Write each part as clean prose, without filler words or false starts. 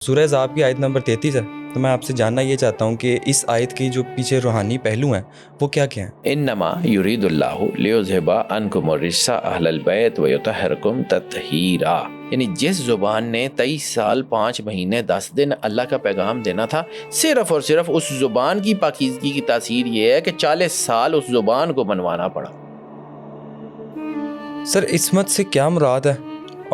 سورہ احزاب کی آیت نمبر 33 ہے، تو میں آپ سے جاننا یہ چاہتا ہوں کہ اس آیت کی جو پیچھے روحانی پہلو ہیں وہ کیا کیا ہیں؟ انما یرید اللہ لیذھب عنکم الرجس اہل البیت ویطہرکم تطہیرا، یعنی جس زبان نے 23 سال 5 مہینے 10 دن اللہ کا پیغام دینا تھا، صرف اور صرف اس زبان کی پاکیزگی کی تاثیر یہ ہے کہ 40 سال اس زبان کو منوانا پڑا۔ سر، عصمت سے کیا مراد ہے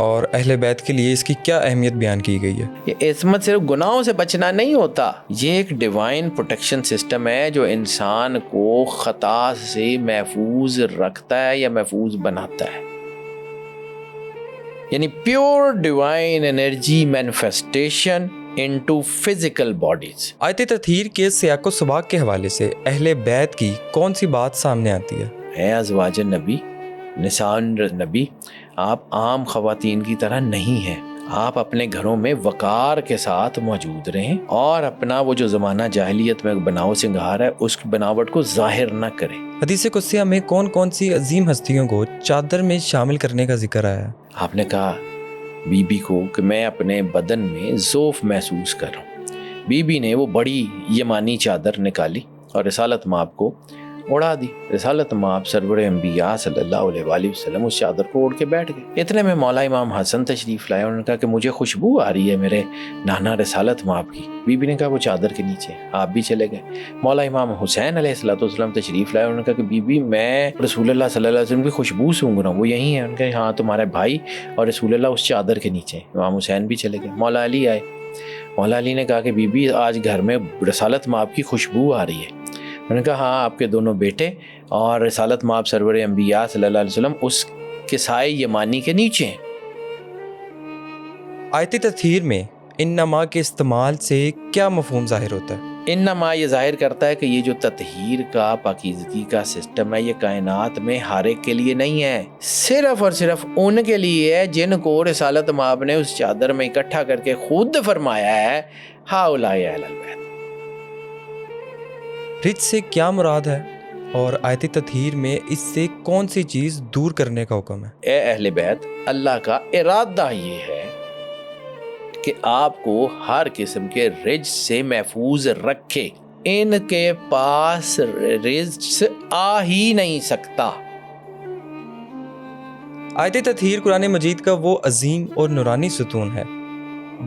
اور اہل بیت کے لیے اس کی کیا اہمیت بیان کی گئی ہے؟ یہ عصمت صرف گناہوں سے بچنا نہیں ہوتا، یہ ایک ڈیوائن پروٹیکشن سسٹم ہے جو انسان کو خطا سے محفوظ رکھتا ہے یا محفوظ بناتا ہے، یعنی pure divine energy manifestation into physical bodies. آیت تطہیر کے سیاق و سباق کے حوالے سے اہل بیت کی کون سی بات سامنے آتی ہے؟ اے ازواج نبی، نساء نبی، آپ عام خواتین کی طرح نہیں ہیں، آپ اپنے گھروں میں وقار کے ساتھ موجود رہیں اور اپنا وہ جو زمانہ جاہلیت میں بناؤ سنگھار ہے اس بناوٹ کو ظاہر نہ کریں۔ حدیث قدسیہ میں کون کون سی عظیم ہستیوں کو چادر میں شامل کرنے کا ذکر آیا ہے؟ آپ نے کہا بی بی کو کہ میں اپنے بدن میں ذوف محسوس کر رہا ہوں۔ بی بی نے وہ بڑی یمانی چادر نکالی اور رسالت مآب کو اڑا دی۔ رسالت مآب سرور انبیاء صلی اللہ علیہ وآلہ وسلم اس چادر کو اوڑھ کے بیٹھ گئے۔ اتنے میں مولا امام حسن تشریف لائے، انہوں نے کہا کہ مجھے خوشبو آ رہی ہے میرے نانا رسالت مآب کی۔ بی بی نے کہا وہ چادر کے نیچے، آپ بھی چلے گئے۔ مولا امام حسین علیہ السلام تشریف لائے، انہوں نے کہا کہ بی بی میں رسول اللہ صلی اللہ علیہ وسلم کی خوشبو سونگھ رہا ہوں، وہ یہیں ہے؟ انہوں نے کہا ہاں تمہارے بھائی اور رسول اللہ اس چادر کے نیچے۔ امام حسین بھی چلے گئے۔ مولا علی آئے، مولا علی نے کہا کہ بی بی آج گھر میں رسالت مآب کی خوشبو آ رہی ہے۔ انہوں نے کہا ہاں آپ کے دونوں بیٹے اور رسالت مآب سرور انبیاء صلی اللہ علیہ وسلم اس کے سائے یمانی کے نیچے ہیں۔ آیت تطہیر میں انما کے استعمال سے کیا مفہوم ظاہر ہوتا ہے؟ انما یہ ظاہر کرتا ہے کہ یہ جو تطہیر کا پاکیزگی کا سسٹم ہے یہ کائنات میں ہر ایک کے لیے نہیں ہے، صرف اور صرف ان کے لیے ہے جن کو رسالت مآب نے اس چادر میں اکٹھا کر کے خود فرمایا ہے ہؤلاء اہل البیت۔ رج سے کیا مراد ہے اور آیت تطہیر میں اس سے کون سی چیز دور کرنے کا حکم ہے؟ اے اہل بیت، اللہ کا ارادہ یہ ہے کہ آپ کو ہر قسم کے رجس سے محفوظ رکھے، ان کے پاس رجس آ ہی نہیں سکتا۔ آیت تطہیر قرآن مجید کا وہ عظیم اور نورانی ستون ہے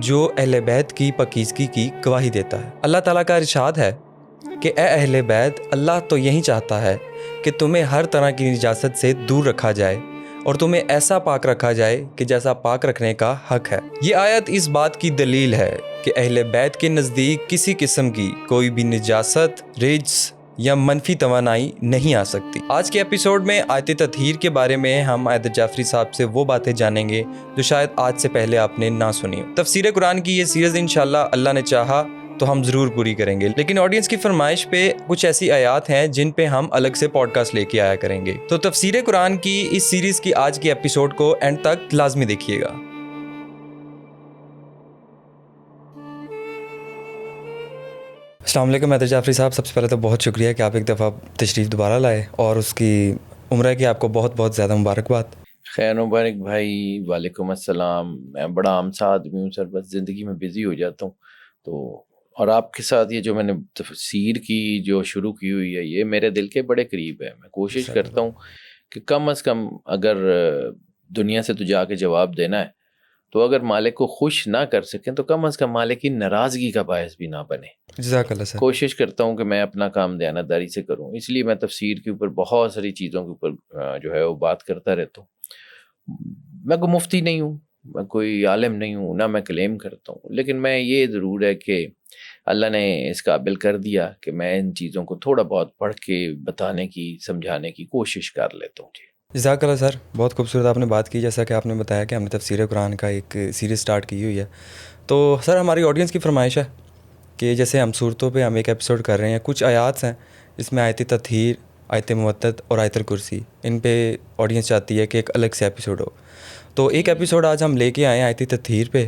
جو اہل بیت کی پاکیزگی کی گواہی دیتا ہے۔ اللہ تعالیٰ کا ارشاد ہے کہ اے اہل بیت، اللہ تو یہی چاہتا ہے کہ تمہیں ہر طرح کی نجاست سے دور رکھا جائے اور تمہیں ایسا پاک رکھا جائے کہ جیسا پاک رکھنے کا حق ہے۔ یہ آیت اس بات کی دلیل ہے کہ اہل بیت کے نزدیک کسی قسم کی کوئی بھی نجاست، رجس یا منفی توانائی نہیں آ سکتی۔ آج کے ایپیسوڈ میں آیت تطہیر کے بارے میں ہم عائدل جعفری صاحب سے وہ باتیں جانیں گے جو شاید آج سے پہلے آپ نے نہ سنی ہو۔ تفسیر قرآن کی یہ سیریز انشاءاللہ اللہ نے چاہا تو ہم ضرور پوری کریں گے، لیکن آڈینس کی فرمائش پہ کچھ ایسی آیات ہیں جن پہ ہم الگ سے پوڈ کاسٹ لے کے آیا کریں گے۔ تو تفسیر قرآن کی اس سیریز کی آج کی ایپیسوڈ کو اینڈ تک لازمی دیکھیے گا۔ السلام علیکم عائدل جعفری صاحب، سب سے پہلے تو بہت شکریہ کہ آپ ایک دفعہ تشریف دوبارہ لائے اور اس کی عمرہ کی آپ کو بہت بہت زیادہ مبارکباد۔ خیر مبارک بھائی، وعلیکم السلام۔ میں بڑا عام سا آدمی ہوں سر، بس زندگی میں بزی ہو جاتا ہوں، تو اور آپ کے ساتھ یہ جو میں نے تفسیر کی جو شروع کی ہوئی ہے یہ میرے دل کے بڑے قریب ہے۔ میں کوشش کرتا ہوں کہ کم از کم اگر دنیا سے تو جا کے جواب دینا ہے تو اگر مالک کو خوش نہ کر سکیں تو کم از کم مالک کی ناراضگی کا باعث بھی نہ بنے۔ جزاک اللہ سر۔ کوشش کرتا ہوں کہ میں اپنا کام دیانتداری سے کروں، اس لیے میں تفسیر کے اوپر بہت ساری چیزوں کے اوپر جو ہے وہ بات کرتا رہتا ہوں۔ میں کوئی مفتی نہیں ہوں، میں کوئی عالم نہیں ہوں، نہ میں کلیم کرتا ہوں، لیکن میں یہ ضرور ہے کہ اللہ نے اس قابل کر دیا کہ میں ان چیزوں کو تھوڑا بہت پڑھ کے بتانے کی، سمجھانے کی کوشش کر لیتا ہوں۔ جی جزاک اللہ سر، بہت خوبصورت آپ نے بات کی۔ جیسا کہ آپ نے بتایا کہ ہم نے تفسیر قرآن کا ایک سیریز سٹارٹ کی ہوئی ہے، تو سر ہماری آڈینس کی فرمائش ہے کہ جیسے ہم صورتوں پہ ہم ایک ایپیسوڈ کر رہے ہیں، کچھ آیات ہیں جس میں آیت تطہیر، آیت مودت اور آیت الکرسی، ان پہ آڈینس چاہتی ہے کہ ایک الگ سے ایپیسوڈ ہو، تو ایک ایپیسوڈ آج ہم لے کے آئے ہیں آیت تطہیر پہ۔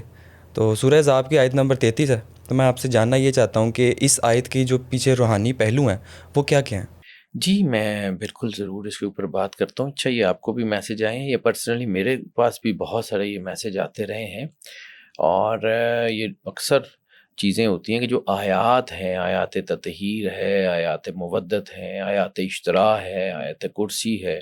تو سورہ احزاب کی آیت نمبر 33 ہے، تو میں آپ سے جاننا یہ چاہتا ہوں کہ اس آیت کی جو پیچھے روحانی پہلو ہیں وہ کیا کیا ہیں؟ جی میں بالکل ضرور اس کے اوپر بات کرتا ہوں۔ اچھا، یہ آپ کو بھی میسج آئے ہیں، یہ پرسنلی میرے پاس بھی بہت سارے یہ میسج آتے رہے ہیں، اور یہ اکثر چیزیں ہوتی ہیں کہ جو آیات ہیں، آیات تطہیر ہے، آیات مودت ہیں، آیات اشتراء ہے، آیات کرسی ہے،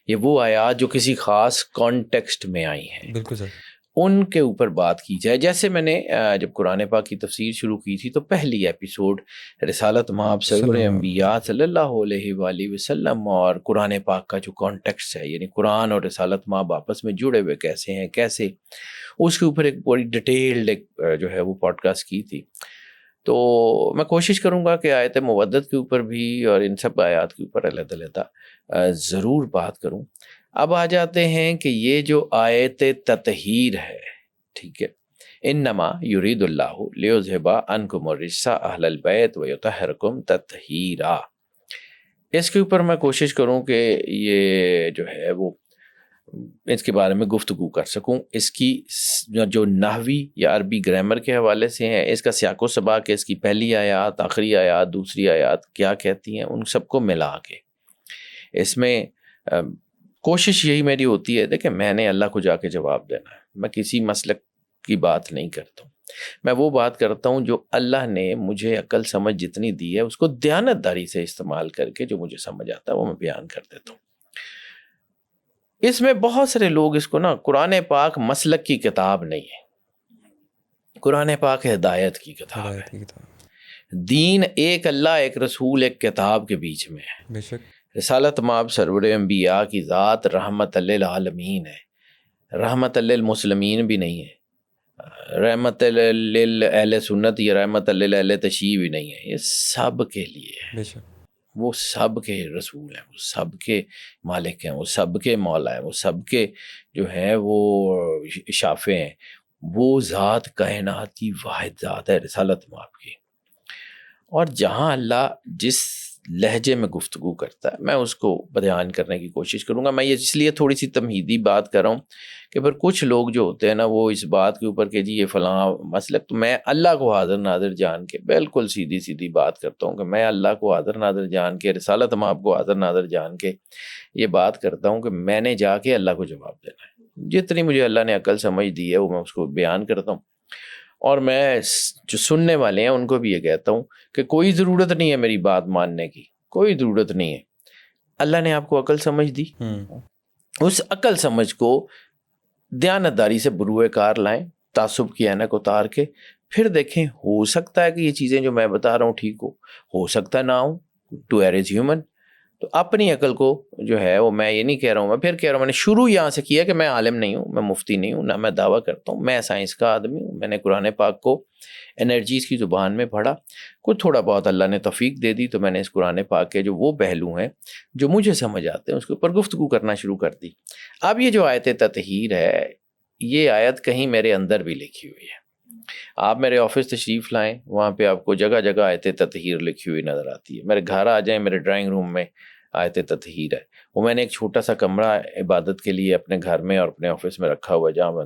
یہ وہ آیات جو کسی خاص کانٹیکسٹ میں آئی ہیں، بالکل سر، ان کے اوپر بات کی جائے. جیسے میں نے جب قرآن پاک کی تفسیر شروع کی تھی تو پہلی ایپیسوڈ رسالت مآب سرور انبیاء صلی اللہ علیہ وآلہ وسلم اور قرآن پاک کا جو کانٹیکسٹ ہے، یعنی قرآن اور رسالت مآب آپس میں جڑے ہوئے کیسے ہیں، کیسے، اس کے اوپر ایک بڑی ڈیٹیلڈ جو ہے وہ پوڈ کاسٹ کی تھی. تو میں کوشش کروں گا کہ آیت مودت کے اوپر بھی اور ان سب آیات کے اوپر علیحدہ علیحدہ ضرور بات کروں. اب آ جاتے ہیں کہ یہ جو آیت تطہیر ہے، ٹھیک ہے، انما یرید اللہ لیذھب عنکم الرجس اہل البیت ویطہرکم تطہیرا، اس کے اوپر میں کوشش کروں کہ یہ جو ہے وہ اس کے بارے میں گفتگو کر سکوں. اس کی جو نحوی یا عربی گرامر کے حوالے سے ہیں، اس کا سیاق و سباق، اس کی پہلی آیات، آخری آیات، دوسری آیات کیا کہتی ہیں، ان سب کو ملا کے اس میں کوشش یہی میری ہوتی ہے. دیکھیں، میں نے اللہ کو جا کے جواب دینا ہے، میں کسی مسلک کی بات نہیں کرتا ہوں، میں وہ بات کرتا ہوں جو اللہ نے مجھے عقل سمجھ جتنی دی ہے اس کو دیانت داری سے استعمال کر کے جو مجھے سمجھ آتا ہے وہ میں بیان کر دیتا ہوں. اس میں بہت سارے لوگ اس کو نا قرآن پاک مسلک کی کتاب نہیں ہے، قرآن پاک ہدایت کی کتاب ہے. دین ایک اللہ، ایک رسول، ایک کتاب کے بیچ میں ہے. بے شک. رسالت مآب سرور انبیاء کی ذات رحمت للعالمین ہے، رحمت للمسلمین بھی نہیں ہے، رحمت للأہل سنت یا رحمت للأہل تشیع بھی نہیں ہے، یہ سب کے لیے ہے. بے شک. وہ سب کے رسول ہیں، وہ سب کے مالک ہیں، وہ سب کے مولا ہیں، وہ سب کے جو ہیں وہ شافع ہیں. وہ ذات کائنات کی واحد ذات ہے رسالت مآب کی. اور جہاں اللہ جس لہجے میں گفتگو کرتا ہے میں اس کو بیان کرنے کی کوشش کروں گا. میں یہ اس لیے تھوڑی سی تمہیدی بات کر رہا ہوں کہ پھر کچھ لوگ جو ہوتے ہیں نا وہ اس بات کے اوپر کہ جی یہ فلاں مسلک، تو میں اللہ کو حاضر ناظر جان کے بالکل سیدھی سیدھی بات کرتا ہوں کہ میں اللہ کو حاضر ناظر جان کے، رسالت مآب کو حاضر ناظر جان کے یہ بات کرتا ہوں کہ میں نے جا کے اللہ کو جواب دینا ہے. جتنی مجھے اللہ نے عقل سمجھ دی ہے وہ میں اس کو بیان کرتا ہوں. اور میں جو سننے والے ہیں ان کو بھی یہ کہتا ہوں کہ کوئی ضرورت نہیں ہے میری بات ماننے کی، کوئی ضرورت نہیں ہے. اللہ نے آپ کو عقل سمجھ دی، اس عقل سمجھ کو دیانتداری سے بروئے کار لائیں، تعصب کی اینک اتار کے، پھر دیکھیں ہو سکتا ہے کہ یہ چیزیں جو میں بتا رہا ہوں ٹھیک ہو سکتا ہے نہ ہو، ٹو ایئر از ہیومن. تو اپنی عقل کو جو ہے وہ میں یہ نہیں کہہ رہا ہوں، میں پھر کہہ رہا ہوں، میں نے شروع یہاں سے کیا کہ میں عالم نہیں ہوں، میں مفتی نہیں ہوں، نہ میں دعویٰ کرتا ہوں، میں سائنس کا آدمی ہوں. میں نے قرآن پاک کو انرجیز کی زبان میں پڑھا، کچھ تھوڑا بہت اللہ نے توفیق دے دی تو میں نے اس قرآن پاک کے جو وہ پہلو ہیں جو مجھے سمجھ آتے ہیں اس کے اوپر گفتگو کرنا شروع کر دی. اب یہ جو آیت تطہیر ہے، یہ آیت کہیں میرے اندر بھی لکھی ہوئی ہے. آپ میرے آفس تشریف لائیں، وہاں پہ آپ کو جگہ جگہ آیت تطہیر لکھی ہوئی نظر آتی ہے. میرے گھر آ جائیں، میرے ڈرائنگ روم میں آیت تطہیر ہے. وہ میں نے ایک چھوٹا سا کمرہ عبادت کے لیے اپنے گھر میں اور اپنے آفس میں رکھا ہوا ہے، جہاں میں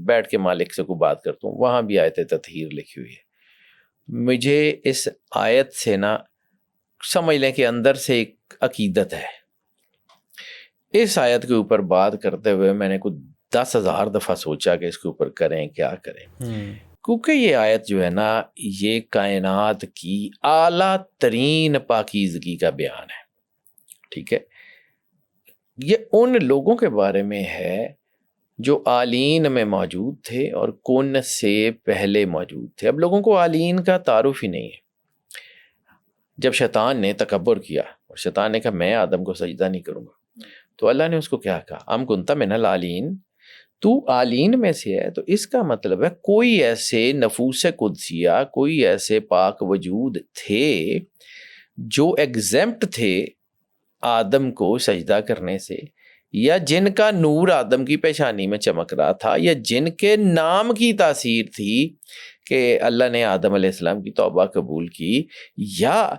بیٹھ کے مالک سے کوئی بات کرتا ہوں، وہاں بھی آیت تطہیر لکھی ہوئی ہے. مجھے اس آیت سے نا سمجھ لیں کہ اندر سے ایک عقیدت ہے. اس آیت کے اوپر بات کرتے ہوئے میں نے کچھ 10,000 دفعہ سوچا کہ اس کے اوپر کریں کیا کریں، کیونکہ یہ آیت جو ہے نا یہ کائنات کی اعلیٰ ترین پاکیزگی کا بیان ہے. ٹھیک ہے، یہ ان لوگوں کے بارے میں ہے جو آلین میں موجود تھے اور کن سے پہلے موجود تھے. اب لوگوں کو آلین کا تعارف ہی نہیں ہے. جب شیطان نے تکبر کیا اور شیطان نے کہا میں آدم کو سجدہ نہیں کروں گا، تو اللہ نے اس کو کیا کہا، ام کنت من العالین، تو آلین میں سے ہے. تو اس کا مطلب ہے کوئی ایسے نفوس قدسیہ، کوئی ایسے پاک وجود تھے جو ایگزیمپٹ تھے آدم کو سجدہ کرنے سے، یا جن کا نور آدم کی پیشانی میں چمک رہا تھا، یا جن کے نام کی تاثیر تھی کہ اللہ نے آدم علیہ السلام کی توبہ قبول کی، یا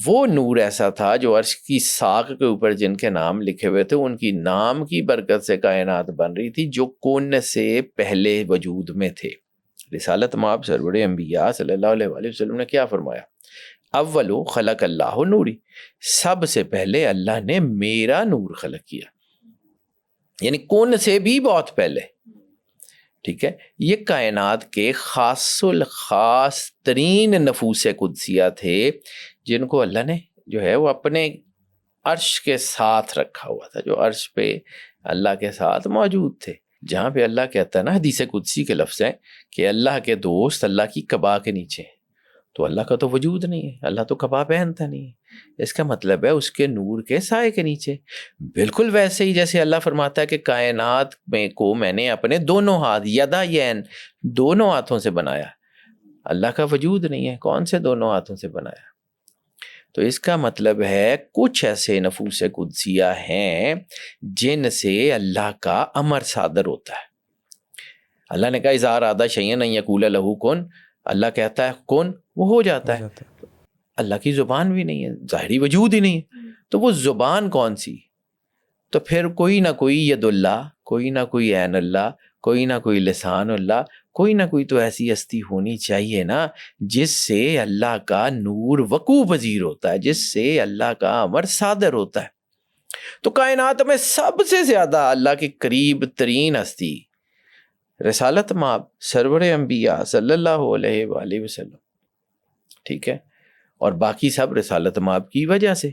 وہ نور ایسا تھا جو عرش کی ساق کے اوپر جن کے نام لکھے ہوئے تھے، ان کی نام کی برکت سے کائنات بن رہی تھی جو کون سے پہلے وجود میں تھے. رسالت مآب سرور انبیاء صلی اللہ علیہ وآلہ وسلم نے کیا فرمایا، اولو خلق اللہ نوری، سب سے پہلے اللہ نے میرا نور خلق کیا، یعنی کون سے بھی بہت پہلے. ٹھیک ہے، یہ کائنات کے خاص الخاص ترین نفوس قدسیہ تھے جن کو اللہ نے جو ہے وہ اپنے عرش کے ساتھ رکھا ہوا تھا، جو عرش پہ اللہ کے ساتھ موجود تھے، جہاں پہ اللہ کہتا ہے نا، حدیث قدسی کے لفظ ہیں کہ اللہ کے دوست اللہ کی قبا کے نیچے ہیں، تو اللہ کا تو وجود نہیں ہے، اللہ تو قبا پہنتا نہیں ہے، اس کا مطلب ہے اس کے نور کے سائے کے نیچے۔ بالکل ویسے ہی جیسے اللہ فرماتا ہے کہ کائنات میں نے اپنے دونوں ہاتھ، یدا یین، دونوں ہاتھوں سے بنایا، اللہ کا وجود نہیں ہے، کون سے دونوں ہاتھوں سے بنایا؟ تو اس کا مطلب ہے کچھ ایسے نفوس قدسیہ ہیں جن سے اللہ کا امر صادر ہوتا ہے۔ اللہ نے کہا اذا اراد شیئا ان یقول لہ کن، اللہ کہتا ہے کن، وہ ہو جاتا ہے۔ اللہ کی زبان بھی نہیں ہے، ظاہری وجود ہی نہیں ہے، تو وہ زبان کون سی؟ تو پھر کوئی نہ کوئی ید اللہ، کوئی نہ کوئی عین اللہ، کوئی نہ کوئی لسان اللہ، کوئی نہ کوئی تو ایسی ہستی ہونی چاہیے نا جس سے اللہ کا نور وقوع پذیر ہوتا ہے، جس سے اللہ کا امر صادر ہوتا ہے۔ تو کائنات میں سب سے زیادہ اللہ کے قریب ترین ہستی رسالت مآب سرور انبیاء صلی اللہ علیہ وآلہ وسلم، ٹھیک ہے، اور باقی سب رسالت مآب کی وجہ سے۔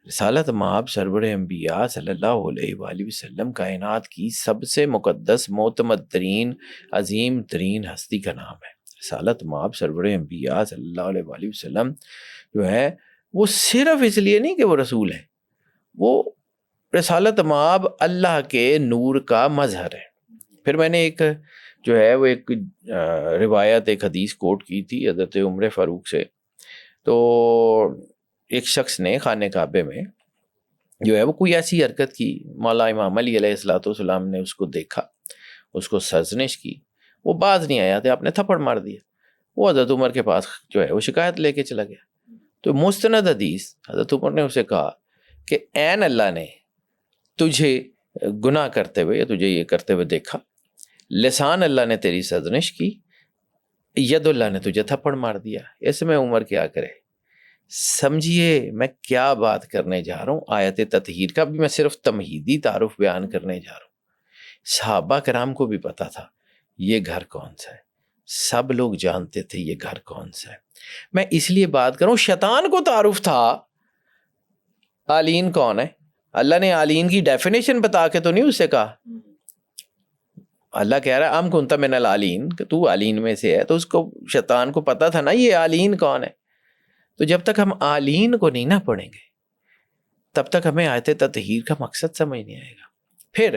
رسالت مآب سرور انبیاء صلی اللہ علیہ وآلہ وسلم کائنات کی سب سے مقدس، معتمد ترین، عظیم ترین ہستی کا نام ہے۔ رسالت مآب سرور انبیاء صلی اللہ علیہ وآلہ وسلم جو ہے وہ صرف اس لیے نہیں کہ وہ رسول ہے، وہ رسالت مآب اللہ کے نور کا مظہر ہے۔ پھر میں نے ایک جو ہے وہ ایک روایت، ایک حدیث کوٹ کی تھی حضرت عمر فاروق سے، تو ایک شخص نے خانہ کعبے میں جو ہے وہ کوئی ایسی حرکت کی، مولا امام علی علیہ السلام نے اس کو دیکھا، اس کو سرزنش کی، وہ باز نہیں آیا تھا، آپ نے تھپڑ مار دیا، وہ حضرت عمر کے پاس جو ہے وہ شکایت لے کے چلا گیا۔ تو مستند حدیث حضرت عمر نے اسے کہا کہ عین اللہ نے تجھے گناہ کرتے ہوئے یا تجھے یہ کرتے ہوئے دیکھا، لسان اللہ نے تیری سرزنش کی، ید اللہ نے تجھے تھپڑ مار دیا، اس میں عمر کیا کرے؟ سمجھیے میں کیا بات کرنے جا رہا ہوں، آیت تطہیر کا بھی میں صرف تمہیدی تعارف بیان کرنے جا رہا ہوں۔ صحابہ کرام کو بھی پتا تھا یہ گھر کون سا ہے، سب لوگ جانتے تھے یہ گھر کون سا ہے۔ میں اس لیے بات کروں، شیطان کو تعارف تھا آلین کون ہے، اللہ نے آلین کی ڈیفینیشن بتا کے تو نہیں اسے کہا، اللہ کہہ رہا ہے ام کنت من العالین، کہ تو آلین میں سے ہے، تو اس کو شیطان کو پتا تھا نا یہ آلین کون ہے۔ تو جب تک ہم آلین کو نہیں نہ پڑھیں گے تب تک ہمیں آیت تطہیر کا مقصد سمجھ نہیں آئے گا۔ پھر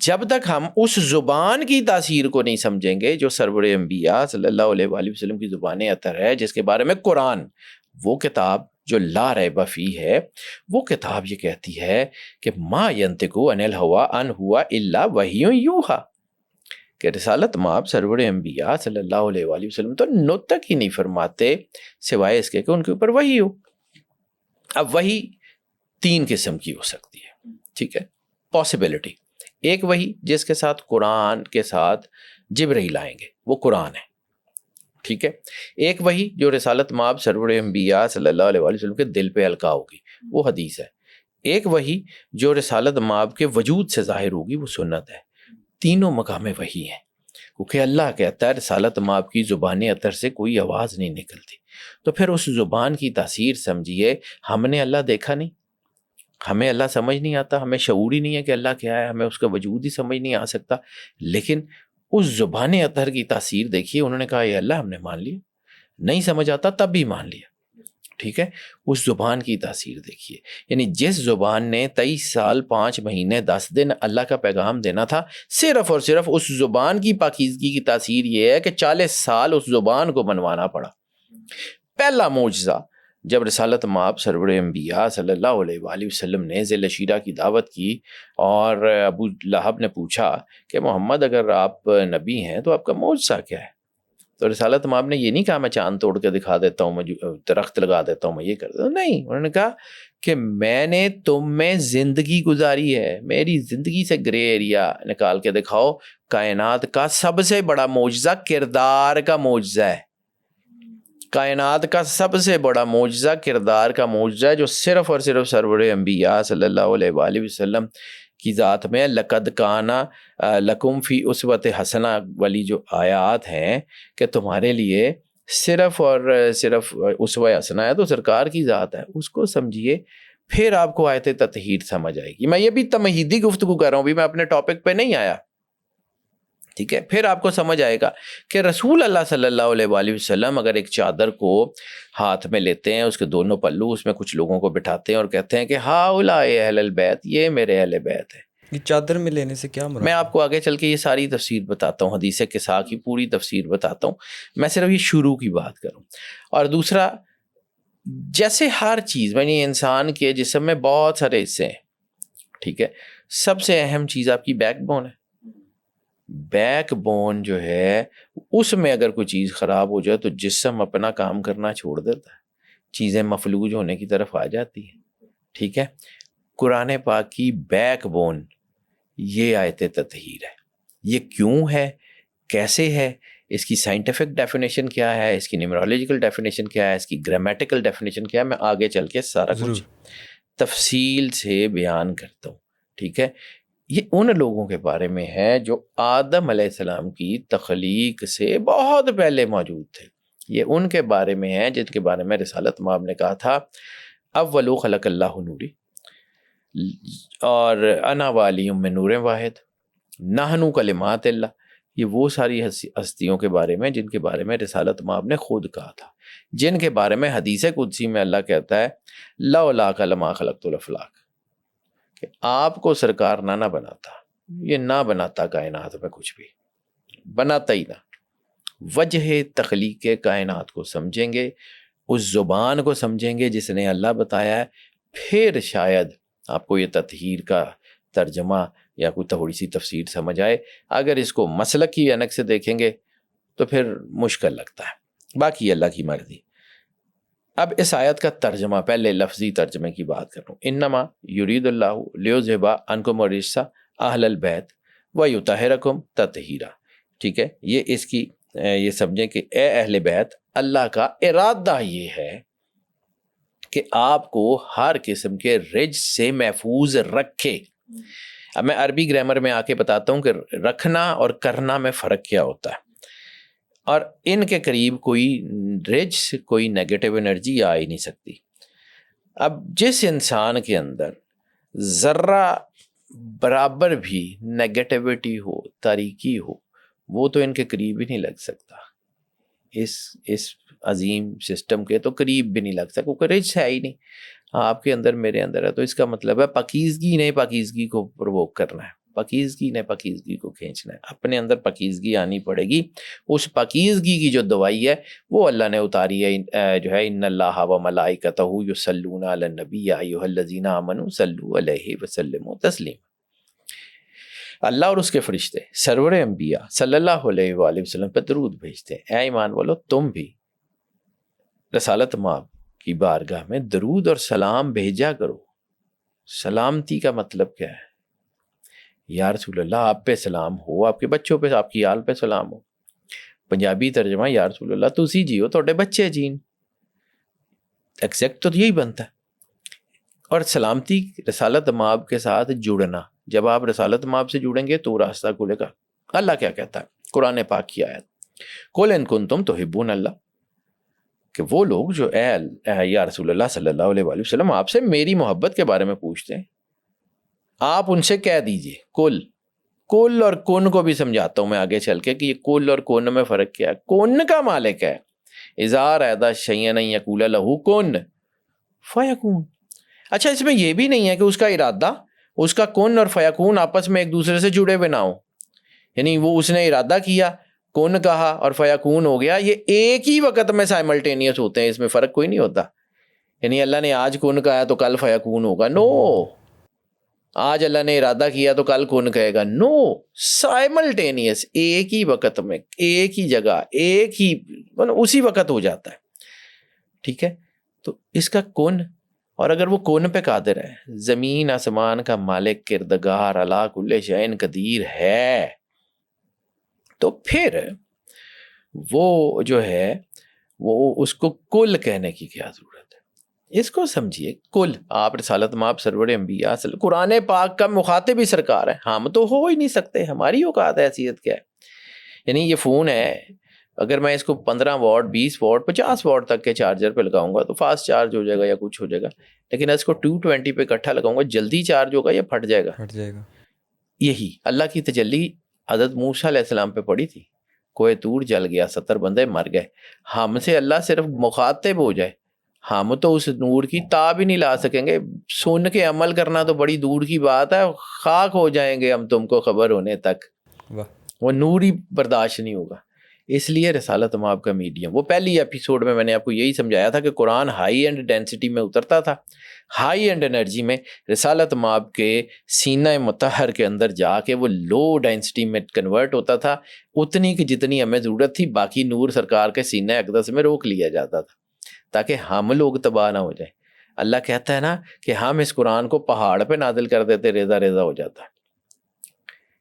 جب تک ہم اس زبان کی تاثیر کو نہیں سمجھیں گے جو سرور انبیاء صلی اللہ علیہ وآلہ وسلم کی زبان اطہر ہے، جس کے بارے میں قرآن، وہ کتاب جو لا ریب فی ہے، وہ کتاب یہ کہتی ہے کہ ما ینطق عن الہوی ان ہوا الا وحی یوحی، کہ رسالت مآب سرور انبیاء صلی اللہ علیہ وآلہ وسلم تو نطق ہی نہیں فرماتے سوائے اس کے کہ ان کے اوپر وحی ہو۔ اب وحی تین قسم کی ہو سکتی ہے، ٹھیک ہے، پاسبلٹی۔ ایک وحی جس کے ساتھ قرآن کے ساتھ جبرائیل آئیں گے، وہ قرآن ہے، ٹھیک ہے۔ ایک وحی جو رسالت مآب سرور انبیاء صلی اللہ علیہ وآلہ وسلم کے دل پہ القا ہوگی، وہ حدیث ہے۔ ایک وحی جو رسالت مآب کے وجود سے ظاہر ہوگی، وہ سنت ہے۔ تینوں مقام وحی ہیں، کیونکہ اللہ کہتا ہے رسالت مآب کی زبان اطہر سے کوئی آواز نہیں نکلتی۔ تو پھر اس زبان کی تاثیر سمجھیے، ہم نے اللہ دیکھا نہیں، ہمیں اللہ سمجھ نہیں آتا، ہمیں شعور ہی نہیں ہے کہ اللہ کیا ہے، ہمیں اس کا وجود ہی سمجھ نہیں آ سکتا، لیکن اس زبان اطہر کی تاثیر دیکھیے، انہوں نے کہا یہ اللہ، ہم نے مان لیا، نہیں سمجھ آتا تب بھی مان لیا، ٹھیک ہے۔ اس زبان کی تاثیر دیکھیے، یعنی جس زبان نے 23 سال 5 مہینے 10 دن اللہ کا پیغام دینا تھا، صرف اور صرف اس زبان کی پاکیزگی کی تاثیر یہ ہے کہ 40 سال اس زبان کو منوانا پڑا۔ پہلا معجزہ جب رسالت مآب سرور انبیاء صلی اللہ علیہ وآلہ وسلم نے ذی العشیرہ کی دعوت کی اور ابو لہب نے پوچھا کہ محمد اگر آپ نبی ہیں تو آپ کا معجزہ کیا ہے؟ تو رسالت مآب نے یہ نہیں کہا میں چاند توڑ کے دکھا دیتا ہوں، میں درخت لگا دیتا ہوں، میں یہ کر دیتا ہوں، نہیں، انہوں نے کہا کہ میں نے تم میں زندگی گزاری ہے، میری زندگی سے گرے ایریا نکال کے دکھاؤ۔ کائنات کا سب سے بڑا معجزہ کردار کا معجزہ ہے، کائنات کا سب سے بڑا معجزہ کردار کا معجزہ ہے، جو صرف اور صرف سرور انبیاء صلی اللہ علیہ وآلہ وسلم کی ذات میں لقد کانا لکم فی اسوۃ حسنہ والی جو آیات ہیں کہ تمہارے لیے صرف اور صرف اسوہ حسنہ ہے تو سرکار کی ذات ہے، اس کو سمجھیے، پھر آپ کو آیت تطہیر سمجھ آئے گی۔ میں یہ بھی تمہیدی گفتگو کر رہا ہوں، بھی میں اپنے ٹاپک پہ نہیں آیا، ٹھیک ہے؟ پھر آپ کو سمجھ آئے گا کہ رسول اللہ صلی اللہ علیہ وآلہ وسلم اگر ایک چادر کو ہاتھ میں لیتے ہیں، اس کے دونوں پلو، اس میں کچھ لوگوں کو بٹھاتے ہیں اور کہتے ہیں کہ ہؤلاء اہل البیت، یہ میرے اہل بیت ہے۔ یہ چادر میں لینے سے کیا مراد؟ میں آپ کو آگے چل کے یہ ساری تفسیر بتاتا ہوں، حدیث قصا کی پوری تفسیر بتاتا ہوں، میں صرف یہ شروع کی بات کروں۔ اور دوسرا، جیسے ہر چیز یعنی انسان کے جسم میں بہت سارے حصے ہیں، ٹھیک ہے؟ سب سے اہم چیز آپ کی بیک بون ہے۔ بیک بون جو ہے اس میں اگر کوئی چیز خراب ہو جائے تو جسم اپنا کام کرنا چھوڑ دیتا ہے، چیزیں مفلوج ہونے کی طرف آ جاتی ہیں، ٹھیک ہے؟ قرآن پاک کی بیک بون یہ آیت تطہیر ہے۔ یہ کیوں ہے، کیسے ہے، اس کی سائنٹیفک ڈیفینیشن کیا ہے، اس کی نیورولوجیکل ڈیفینیشن کیا ہے، اس کی گرامیٹیکل ڈیفینیشن کیا ہے، میں آگے چل کے سارا کچھ تفصیل سے بیان کرتا ہوں، ٹھیک ہے؟ یہ ان لوگوں کے بارے میں ہے جو آدم علیہ السلام کی تخلیق سے بہت پہلے موجود تھے۔ یہ ان کے بارے میں ہے جن کے بارے میں رسالت مآب نے کہا تھا اولو خلق اللہ نوری، اور انا والی من نور واحد، نحنو کلمات اللہ۔ یہ وہ ساری ہستیوں کے بارے میں جن کے بارے میں رسالت مآب نے خود کہا تھا، جن کے بارے میں حدیث قدسی میں اللہ کہتا ہے لولاک لما خلقت الافلاک، کہ آپ کو سرکار نہ بناتا، یہ نہ بناتا کائنات میں کچھ بھی، بناتا ہی نہ۔ وجہ تخلیق کائنات کو سمجھیں گے، اس زبان کو سمجھیں گے جس نے اللہ بتایا ہے، پھر شاید آپ کو یہ تطہیر کا ترجمہ یا کوئی تھوڑی سی تفسیر سمجھ آئے۔ اگر اس کو مسلک کی انک سے دیکھیں گے تو پھر مشکل لگتا ہے، باقی اللہ کی مرضی۔ اب اس آیت کا ترجمہ، پہلے لفظی ترجمے کی بات کر رہا ہوں۔ انما یرید اللہ لیذھب عنکم الرجس اہل البیت ویطہرکم تطہیرا، ٹھیک ہے؟ یہ اس کی یہ سمجھیں کہ اے اہل بیت، اللہ کا ارادہ یہ ہے کہ آپ کو ہر قسم کے رجس سے محفوظ رکھے۔ اب میں عربی گرامر میں آ کے بتاتا ہوں کہ رکھنا اور کرنا میں فرق کیا ہوتا ہے، اور ان کے قریب کوئی رجس، کوئی نیگیٹو انرجی آ ہی نہیں سکتی۔ اب جس انسان کے اندر ذرہ برابر بھی نیگیٹیوٹی ہو، تاریکی ہو، وہ تو ان کے قریب ہی نہیں لگ سکتا، اس عظیم سسٹم کے تو قریب بھی نہیں لگ سکتا، کیونکہ رجس ہے ہی نہیں۔ آپ کے اندر، میرے اندر ہے، تو اس کا مطلب ہے پاکیزگی نے پاکیزگی کو پرووک کرنا ہے، پاکیزگی نے پاکیزگی کو کھینچنا ہے، اپنے اندر پاکیزگی آنی پڑے گی۔ اس پاکیزگی کی جو دوائی ہے وہ اللہ نے اتاری ہے، جو ہے ان اللہ و ملائکتہ یصلون علی النبی یا ایھا الذین آمنوا صلوا علیہ وسلموا تسلیما۔ اللہ اور اس کے فرشتے سرور انبیاء صلی اللہ علیہ وآلہ وسلم پہ درود بھیجتے ہیں۔ اے ایمان والو، تم بھی رسالت مآب کی بارگاہ میں درود اور سلام بھیجا کرو۔ سلامتی کا مطلب کیا ہے؟ یا رسول اللہ آپ پہ سلام ہو، آپ کے بچوں پہ، آپ کی آل پہ سلام ہو۔ پنجابی ترجمہ یا رسول اللہ تسی جیو، توڑے بچے جین، ایگزیکٹ تو یہی بنتا ہے۔ اور سلامتی رسالت مآب کے ساتھ جڑنا، جب آپ رسالت مآب سے جڑیں گے تو راستہ کھلے گا۔ اللہ کیا کہتا ہے قرآن پاک کی آیت، قل ان کنتم تحبون اللہ، کہ وہ لوگ جو اے یا رسول اللہ صلی اللہ علیہ وآلہ وسلم آپ سے میری محبت کے بارے میں پوچھتے ہیں، آپ ان سے کہہ دیجئے، کل اور کن کو بھی سمجھاتا ہوں میں آگے چل کے کہ یہ کل اور کن میں فرق کیا ہے۔ کن کا مالک ہے، اذا اراد شیئا ان یقول لہ کن فیکون۔ اچھا، اس میں یہ بھی نہیں ہے کہ اس کا ارادہ، اس کا کن اور فیکون آپس میں ایک دوسرے سے جڑے ہوئے نہ ہوں، یعنی وہ اس نے ارادہ کیا، کن کہا اور فیکون ہو گیا، یہ ایک ہی وقت میں سائملٹینیس ہوتے ہیں، اس میں فرق کوئی نہیں ہوتا۔ یعنی اللہ نے آج کن کہا تو کل فیکون ہوگا، نو۔ آج اللہ نے ارادہ کیا تو کل کن کہے گا، نو۔ سائملٹینیس، ایک ہی وقت میں، ایک ہی جگہ، ایک ہی اسی وقت ہو جاتا ہے، ٹھیک ہے؟ تو اس کا کن، اور اگر وہ کون پہ قادر ہے، زمین آسمان کا مالک، کردگار، علی کل شیء قدیر ہے، تو پھر وہ جو ہے وہ اس کو کل کہنے کی کیا ضرورت ہے؟ اس کو سمجھیے، کل آپ رسالت مآب سرور انبیاء قرآن پاک کا مخاطب ہی سرکار ہے، ہم تو ہو ہی نہیں سکتے، ہماری اوقات حیثیت کیا ہے؟ یعنی یہ فون ہے، اگر میں اس کو 15 واٹ 20 واٹ 50 واٹ تک کے چارجر پہ لگاؤں گا تو فاسٹ چارج ہو جائے گا یا کچھ ہو جائے گا، لیکن اس کو 220 پہ اکٹھا لگاؤں گا جلدی چارج ہوگا یا پھٹ جائے گا؟ ہٹ جائے گا۔ یہی اللہ کی تجلی حضرت موسیٰ علیہ السلام پہ پڑی تھی، کوہ طور جل گیا، 70 بندے مر گئے، ہم سے اللہ صرف مخاطب ہو جائے، ہم تو اس نور کی تاب ہی نہیں لا سکیں گے، سن کے عمل کرنا تو بڑی دور کی بات ہے، خاک ہو جائیں گے ہم تم کو خبر ہونے تک، واہ، وہ نور ہی برداشت نہیں ہوگا۔ اس لیے رسالت مآب کا میڈیم، وہ پہلی ایپیسوڈ میں نے آپ کو یہی سمجھایا تھا کہ قرآن ہائی اینڈ ڈینسٹی میں اترتا تھا، ہائی اینڈ انرجی میں رسالت مآب کے سینہ مطہر کے اندر جا کے وہ لو ڈینسٹی میں کنورٹ ہوتا تھا، اتنی کی جتنی ہمیں ضرورت تھی، باقی نور سرکار کے سینہ اقدس میں روک لیا جاتا تھا تاکہ ہم لوگ تباہ نہ ہو جائیں۔ اللہ کہتا ہے نا کہ ہم اس قرآن کو پہاڑ پہ نازل کر دیتے، ریزہ ریزہ ہو جاتا ہے،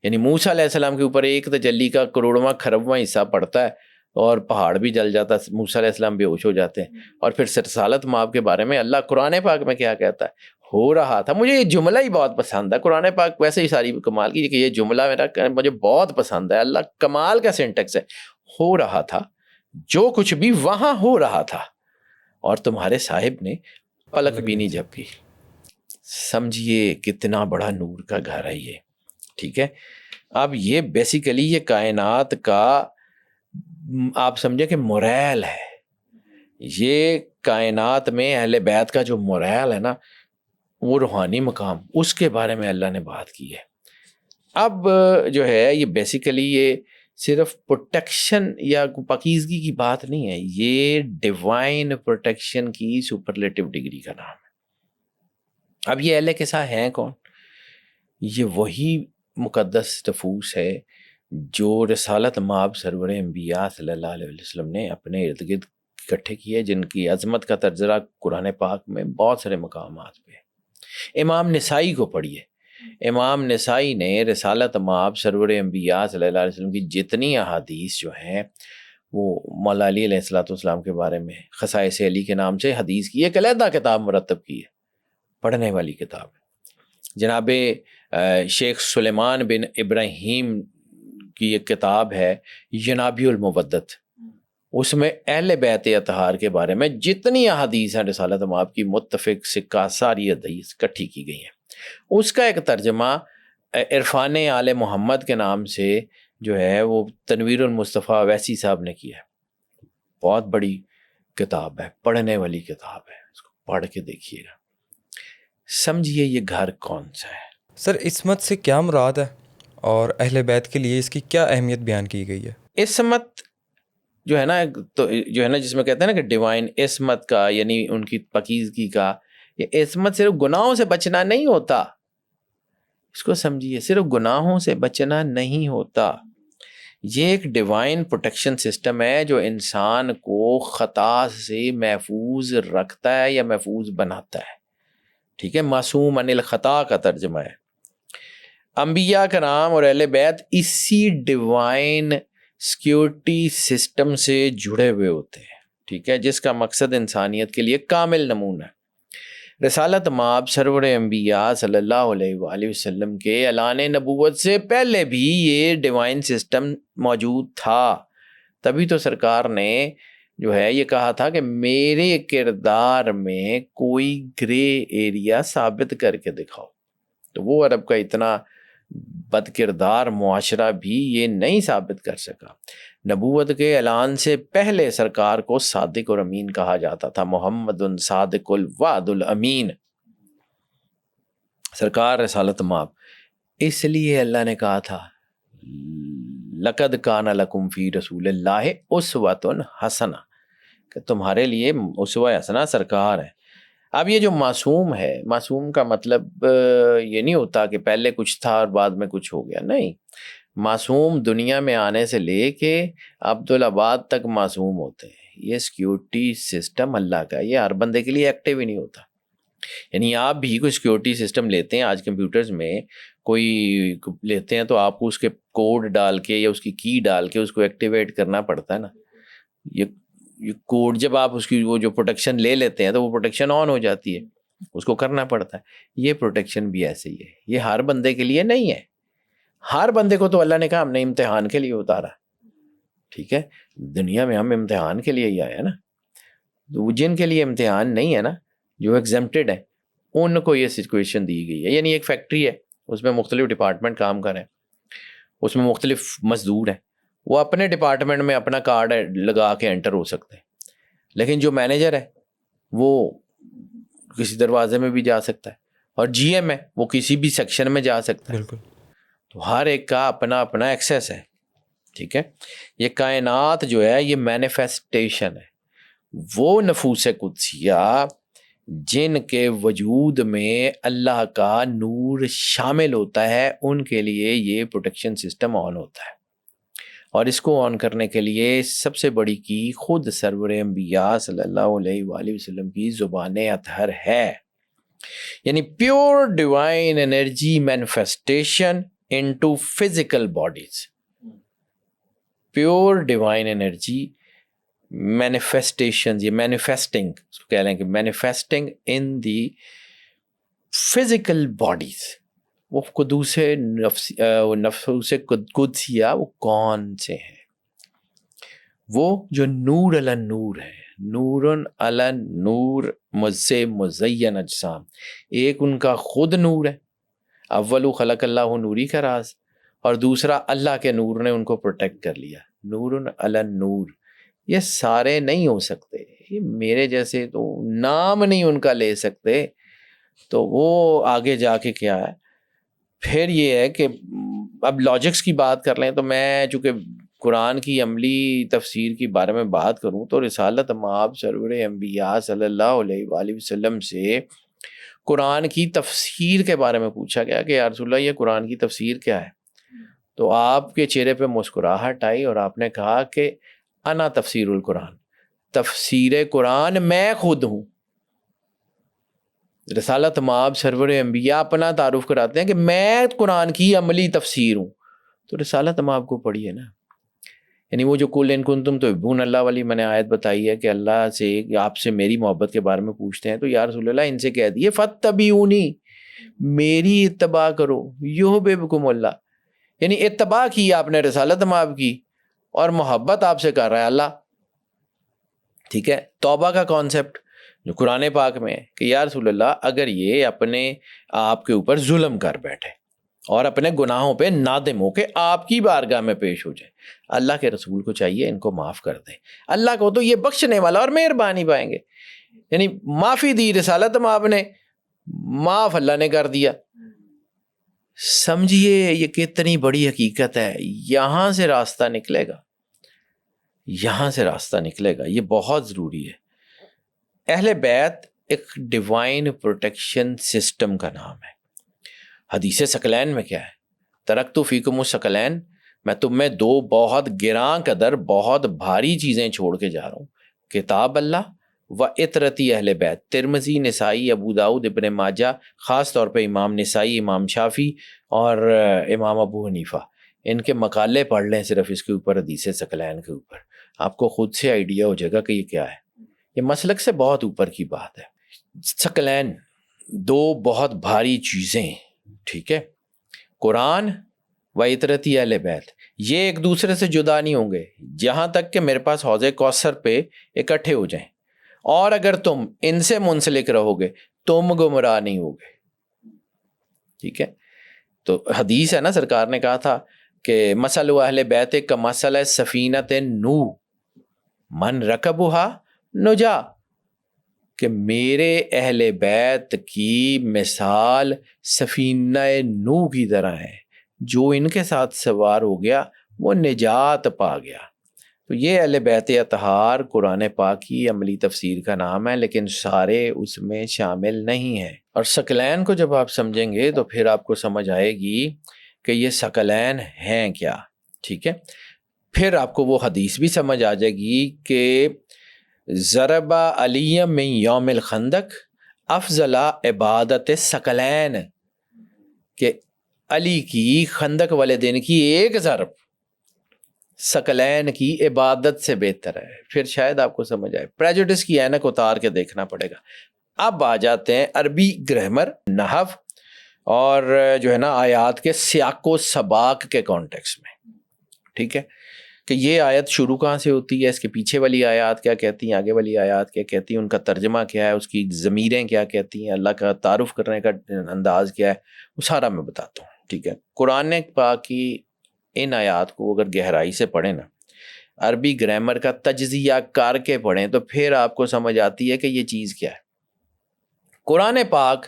یعنی موسیٰ علیہ السلام کے اوپر ایک تجلی کا کروڑواں کھربواں حصہ پڑتا ہے اور پہاڑ بھی جل جاتا ہے، موسیٰ علیہ السلام بے ہوش ہو جاتے ہیں۔ اور پھر رسالت مآب کے بارے میں اللہ قرآن پاک میں کیا کہتا ہے؟ ہو رہا تھا، مجھے یہ جملہ ہی بہت پسند ہے، قرآن پاک ویسے ہی ساری کمال کی، کہ یہ جملہ مجھے بہت پسند ہے، اللہ کمال کا سینٹیکس ہے، ہو رہا تھا جو کچھ بھی وہاں ہو رہا تھا اور تمہارے صاحب نے پلک بھی نہیں جھپکی۔ سمجھیے کتنا بڑا نور کا گھر ہے یہ، ٹھیک ہے؟ اب یہ بیسیکلی یہ کائنات کا آپ سمجھے کہ موریل ہے، یہ کائنات میں اہل بیت کا جو موریل ہے نا، وہ روحانی مقام، اس کے بارے میں اللہ نے بات کی ہے۔ اب جو ہے یہ بیسیکلی یہ صرف پروٹیکشن یا پاکیزگی کی بات نہیں ہے، یہ ڈیوائن پروٹیکشن کی سپرلیٹو ڈگری کا نام ہے۔ اب یہ اہل کسا ہیں کون؟ یہ وہی مقدس نفوس ہے جو رسالت مآب سرور انبیاء صلی اللہ علیہ وسلم نے اپنے ارد گرد اکٹھے کیے، جن کی عظمت کا تذکرہ قرآن پاک میں بہت سارے مقامات پہ۔ امام نسائی کو پڑھیے، امام نسائی نے رسالت مآب سرور انبیاء صلی اللہ علیہ وسلم کی جتنی احادیث جو ہیں وہ مولا علی علیہ الصلوۃ والسلام کے بارے میں خصائص علی کے نام سے حدیث کی ایک علیحدہ کتاب مرتب کی ہے، پڑھنے والی کتاب ہے۔ جناب شیخ سلیمان بن ابراہیم کی ایک کتاب ہے ینابیع المودت، اس میں اہل بیت اطہار کے بارے میں جتنی احادیث ہیں رسالت مآب کی متفق سکہ ساری حدیث اکٹھی کی گئی ہیں۔ اس کا ایک ترجمہ عرفان آل محمد کے نام سے جو ہے وہ تنویر المصطفیٰ ویسی صاحب نے کیا ہے، بہت بڑی کتاب ہے، پڑھنے والی کتاب ہے، اس کو پڑھ کے دیکھیے گا، سمجھیے یہ گھر کون سا ہے۔ سر عصمت سے کیا مراد ہے اور اہل بیت کے لیے اس کی کیا اہمیت بیان کی گئی ہے؟ عصمت جو ہے نا، تو جو ہے نا جس میں کہتے ہیں نا کہ ڈیوائن عصمت کا، یعنی ان کی پاکیزگی کا، یہ عصمت صرف گناہوں سے بچنا نہیں ہوتا، اس کو سمجھیے، صرف گناہوں سے بچنا نہیں ہوتا، یہ ایک ڈیوائن پروٹیکشن سسٹم ہے جو انسان کو خطا سے محفوظ رکھتا ہے یا محفوظ بناتا ہے، ٹھیک ہے؟ معصوم عن الخطا کا ترجمہ ہے۔ انبیاء کرام اور اہل بیت اسی ڈیوائن سیکیورٹی سسٹم سے جڑے ہوئے ہوتے ہیں، ٹھیک ہے، جس کا مقصد انسانیت کے لیے کامل نمونہ ہے۔ رسالت مآب سرور انبیاء صلی اللہ علیہ وآلہ وسلم کے اعلان نبوت سے پہلے بھی یہ ڈیوائن سسٹم موجود تھا، تبھی تو سرکار نے جو ہے یہ کہا تھا کہ میرے کردار میں کوئی گرے ایریا ثابت کر کے دکھاؤ، تو وہ عرب کا اتنا بد کردار معاشرہ بھی یہ نہیں ثابت کر سکا۔ نبوت کے اعلان سے پہلے سرکار کو صادق اور امین کہا جاتا تھا، محمد صادق الوعد الامین، سرکار رسالت مآب۔ اس لیے اللہ نے کہا تھا لقد کان لکم فی رسول اللہ اسوۃ حسنہ، کہ تمہارے لیے اسوہ حسنہ سرکار ہے۔ اب یہ جو معصوم ہے، معصوم کا مطلب یہ نہیں ہوتا کہ پہلے کچھ تھا اور بعد میں کچھ ہو گیا، نہیں، معصوم دنیا میں آنے سے لے کے عبدالآباد تک معصوم ہوتے ہیں۔ یہ سیکیورٹی سسٹم اللہ کا، یہ ہر بندے کے لیے ایکٹیو ہی نہیں ہوتا، یعنی آپ بھی کوئی سیکیورٹی سسٹم لیتے ہیں، آج کمپیوٹرز میں کوئی لیتے ہیں تو آپ کو اس کے کوڈ ڈال کے یا اس کی کی ڈال کے اس کو ایکٹیویٹ کرنا پڑتا ہے نا، یہ کوڈ جب آپ اس کی وہ جو پروٹیکشن لے لیتے ہیں تو وہ پروٹیکشن آن ہو جاتی ہے, اس کو کرنا پڑتا ہے. یہ پروٹیکشن بھی ایسے ہی ہے, یہ ہر بندے کے لیے نہیں ہے. ہر بندے کو تو اللہ نے کہا ہم نے امتحان کے لیے اتارا, ٹھیک ہے, دنیا میں ہم امتحان کے لیے ہی آئے ہیں نا. تو جن کے لیے امتحان نہیں ہے نا, جو ایگزمپٹڈ ہے, ان کو یہ سچویشن دی گئی ہے. یعنی ایک فیکٹری ہے, اس میں مختلف ڈپارٹمنٹ کام کریں, اس میں مختلف مزدور ہیں, وہ اپنے ڈپارٹمنٹ میں اپنا کارڈ لگا کے انٹر ہو سکتے ہیں, لیکن جو مینیجر ہے وہ کسی دروازے میں بھی جا سکتا ہے, اور جی ایم ہے وہ کسی بھی سیکشن میں جا سکتا ہے. بالکل. تو ہر ایک کا اپنا اپنا ایکسیس ہے, ٹھیک ہے. یہ کائنات جو ہے یہ مینیفیسٹیشن ہے. وہ نفوس قدسیہ جن کے وجود میں اللہ کا نور شامل ہوتا ہے, ان کے لیے یہ پروٹیکشن سسٹم آن ہوتا ہے. اور اس کو آن کرنے کے لیے سب سے بڑی کی خود سرور انبیاء صلی اللہ علیہ وآلہ وسلم کی زبان اطہر ہے. یعنی pure divine energy manifestation into physical bodies. Pure divine energy manifestation, یہ مینیفیسٹنگ اس کو کہہ لیں کہ manifesting in the physical bodies. وہ قدوس نفس قدسیہ وہ کون سے ہیں؟ وہ جو نور علی نور ہے, نور علی نور سے مزین اجسام. ایک ان کا خود نور ہے, اول خلق اللہ نوری کا راز, اور دوسرا اللہ کے نور نے ان کو پروٹیکٹ کر لیا, نور علی نور. یہ سارے نہیں ہو سکتے, یہ میرے جیسے تو نام نہیں ان کا لے سکتے. تو وہ آگے جا کے کیا ہے پھر یہ ہے کہ اب لاجکس کی بات کر لیں تو میں چونکہ قرآن کی عملی تفسیر کے بارے میں بات کروں تو رسالت مآب سرور انبیاء صلی اللہ علیہ وآلہ وسلم سے قرآن کی تفسیر کے بارے میں پوچھا گیا کہ یا رسول اللہ یہ قرآن کی تفسیر کیا ہے؟ تو آپ کے چہرے پہ مسکراہٹ آئی اور آپ نے کہا کہ انا تفسیر القرآن, تفسیر قرآن میں خود ہوں. رسالت مآب سرور انبیاء اپنا تعارف کراتے ہیں کہ میں قرآن کی عملی تفسیر ہوں. تو رسالت مآب کو پڑھیے نا. یعنی وہ جو کل ان کنتم تحبون اللہ والی میں نے آیت بتائی ہے کہ اللہ سے آپ سے میری محبت کے بارے میں پوچھتے ہیں, تو یا رسول اللہ ان سے کہہ دیے فاتبعونی, میری اتباع کرو, یحببکم اللہ. یعنی اتباع کی آپ نے رسالت مآب کی اور محبت آپ سے کر رہا ہے اللہ, ٹھیک ہے. توبہ کا کانسیپٹ جو قرآن پاک میں ہے کہ یا رسول اللہ اگر یہ اپنے آپ کے اوپر ظلم کر بیٹھے اور اپنے گناہوں پہ نادم ہو کے آپ کی بارگاہ میں پیش ہو جائے, اللہ کے رسول کو چاہیے ان کو معاف کر دیں. اللہ کو تو یہ بخشنے والا اور مہربانی پائیں گے. یعنی معافی دی رسالت مآب نے, معاف اللہ نے کر دیا. سمجھیے یہ کتنی بڑی حقیقت ہے. یہاں سے راستہ نکلے گا, یہاں سے راستہ نکلے گا, یہ بہت ضروری ہے. اہل بیت ایک ڈیوائن پروٹیکشن سسٹم کا نام ہے. حدیث ثقلین میں کیا ہے؟ ترکت فیکم الثقلین, میں تم میں دو بہت گراں قدر بہت بھاری چیزیں چھوڑ کے جا رہا ہوں, کتاب اللہ و اطرتی اہل بیت. ترمذی, نسائی, ابو داؤد, ابن ماجہ, خاص طور پہ امام نسائی, امام شافعی اور امام ابو حنیفہ, ان کے مقالے پڑھ لیں صرف اس کے اوپر, حدیث ثقلین کے اوپر, آپ کو خود سے آئیڈیا ہو جائے گا کہ یہ کیا ہے. یہ مسلک سے بہت اوپر کی بات ہے. ثقلین دو بہت بھاری چیزیں, ٹھیک ہے, قرآن و اطرتی اہل بیت, یہ ایک دوسرے سے جدا نہیں ہوں گے جہاں تک کہ میرے پاس حوض کوثر پہ اکٹھے ہو جائیں. اور اگر تم ان سے منسلک رہو گے تم گمراہ نہیں ہوگے, ٹھیک ہے. تو حدیث ہے نا, سرکار نے کہا تھا کہ مثل اہل بیت کا مثل سفینۃ نوح من رکبھا نجا, کہ میرے اہل بیت کی مثال سفینہ نوح کی طرح ہے, جو ان کے ساتھ سوار ہو گیا وہ نجات پا گیا. تو یہ اہل بیت اطہار قرآن پاک کی عملی تفسیر کا نام ہے, لیکن سارے اس میں شامل نہیں ہیں. اور ثقلین کو جب آپ سمجھیں گے تو پھر آپ کو سمجھ آئے گی کہ یہ ثقلین ہیں کیا, ٹھیک ہے. پھر آپ کو وہ حدیث بھی سمجھ آ جائے گی کہ ضرب علی من یوم الخندق افضل عبادت ثقلین, کہ علی کی خندق والے دن کی ایک ضرب ثقلین کی عبادت سے بہتر ہے. پھر شاید آپ کو سمجھ آئے. پریجوڈس کی اینک اتار کے دیکھنا پڑے گا. اب آ جاتے ہیں عربی گرامر، نحو اور جو ہے نا آیات کے سیاق و سباق کے کانٹیکس میں. ٹھیک ہے کہ یہ آیت شروع کہاں سے ہوتی ہے، اس کے پیچھے والی آیات کیا کہتی ہیں، آگے والی آیات کیا کہتی ہیں، ان کا ترجمہ کیا ہے، اس کی ضمیریں کیا کہتی ہیں، اللہ کا تعارف کرنے کا انداز کیا ہے، وہ سارا میں بتاتا ہوں. ٹھیک ہے. قرآن پاک کی ان آیات کو اگر گہرائی سے پڑھیں نا، عربی گرامر کا تجزیہ کر کے پڑھیں، تو پھر آپ کو سمجھ آتی ہے کہ یہ چیز کیا ہے. قرآن پاک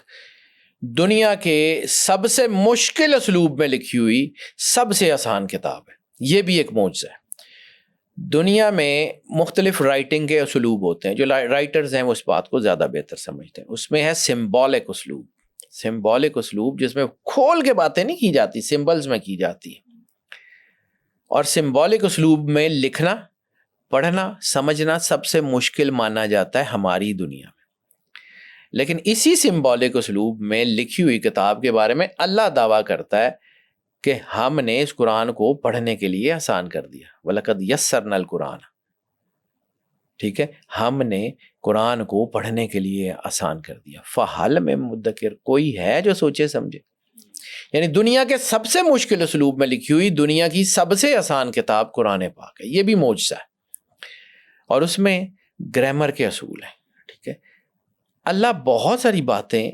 دنیا کے سب سے مشکل اسلوب میں لکھی ہوئی سب سے آسان کتاب ہے. یہ بھی ایک معجزہ ہے. دنیا میں مختلف رائٹنگ کے اسلوب ہوتے ہیں، جو رائٹرز ہیں وہ اس بات کو زیادہ بہتر سمجھتے ہیں. اس میں ہے سمبولک اسلوب. سمبولک اسلوب جس میں کھول کے باتیں نہیں کی جاتی، سمبلز میں کی جاتی ہے. اور سمبولک اسلوب میں لکھنا، پڑھنا، سمجھنا سب سے مشکل مانا جاتا ہے ہماری دنیا میں. لیکن اسی سمبولک اسلوب میں لکھی ہوئی کتاب کے بارے میں اللہ دعویٰ کرتا ہے کہ ہم نے اس قرآن کو پڑھنے کے لیے آسان کر دیا. وَلَقَدْ يَسَّرْنَا الْقُرْآنَ. ٹھیک ہے، ہم نے قرآن کو پڑھنے کے لیے آسان کر دیا. فَحَلْ مِن مُدَّکِرٍ. کوئی ہے جو سوچے سمجھے. یعنی دنیا کے سب سے مشکل اسلوب میں لکھی ہوئی دنیا کی سب سے آسان کتاب قرآن پاک ہے. یہ بھی معجزہ ہے. اور اس میں گرامر کے اصول ہیں. ٹھیک ہے. اللہ بہت ساری باتیں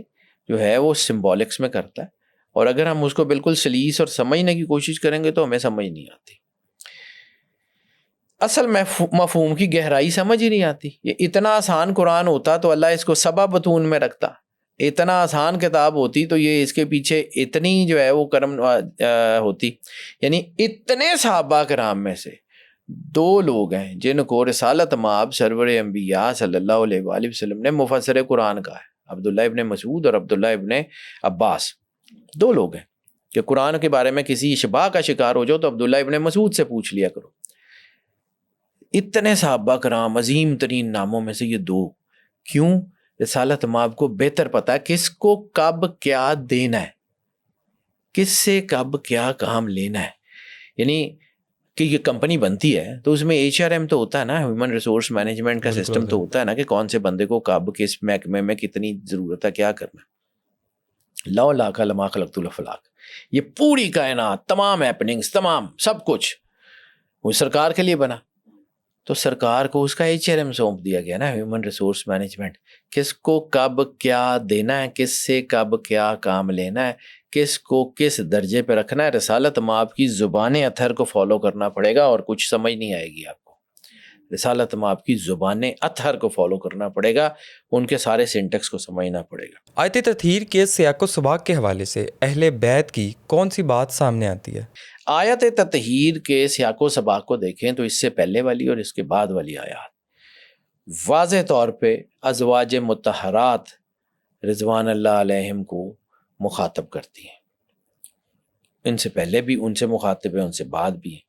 جو ہے وہ سمبولکس میں کرتا ہے، اور اگر ہم اس کو بالکل سلیس اور سمجھنے کی کوشش کریں گے تو ہمیں سمجھ نہیں آتی. اصل مفہوم کی گہرائی سمجھ ہی نہیں آتی. یہ اتنا آسان قرآن ہوتا تو اللہ اس کو 7 بطون میں رکھتا. اتنا آسان کتاب ہوتی تو یہ اس کے پیچھے اتنی جو ہے وہ کرم ہوتی. یعنی اتنے صحابہ کرام میں سے 2 لوگ ہیں جن کو رسالت مآب سرور انبیاء صلی اللہ علیہ وآلہ وسلم نے مفسر قرآن کہا ہے. عبداللہ ابن مسعود اور عبداللہ ابن عباس 2 لوگ ہیں کہ قرآن کے بارے میں کسی اشباع کا شکار ہو جاؤ تو عبداللہ ابن مسعود سے پوچھ لیا کرو. اتنے صحابہ کرام عظیم ترین ناموں میں سے یہ 2. کیوں؟ رسالت مآب کو بہتر پتا ہے کس کو کب کیا دینا ہے، کس سے کب کیا کام لینا ہے. یعنی کہ یہ کمپنی بنتی ہے تو اس میں HRM تو ہوتا ہے نا، ہیومن ریسورس مینجمنٹ کا سسٹم تو ہوتا ہے نا، کہ کون سے بندے کو کب کس محکمے میں کتنی ضرورت ہے، کیا کرنا ہے. لو لاکھ لما خلقت الافلاک، یہ پوری کائنات، تمام ہیپننگز، تمام سب کچھ وہ سرکار کے لیے بنا. تو سرکار کو اس کا HRM سونپ دیا گیا نا، ہیومن ریسورس مینجمنٹ. کس کو کب کیا دینا ہے، کس سے کب کیا کام لینا ہے، کس کو کس درجے پہ رکھنا ہے. رسالت مآب کی زبان اطہر کو فالو کرنا پڑے گا اور کچھ سمجھ نہیں آئے گی آپ کو. رسالت مآب کی زبان اطہر کو فالو کرنا پڑے گا، ان کے سارے سینٹیکس کو سمجھنا پڑے گا. آیت تطہیر کے سیاق و سباق کے حوالے سے اہل بیت کی کون سی بات سامنے آتی ہے؟ آیت تطہیر کے سیاق و سباق کو دیکھیں تو اس سے پہلے والی اور اس کے بعد والی آیات واضح طور پہ ازواج مطہرات رضوان اللہ علیہم کو مخاطب کرتی ہیں. ان سے پہلے بھی ان سے مخاطب ہیں، ان سے بعد بھی ہیں.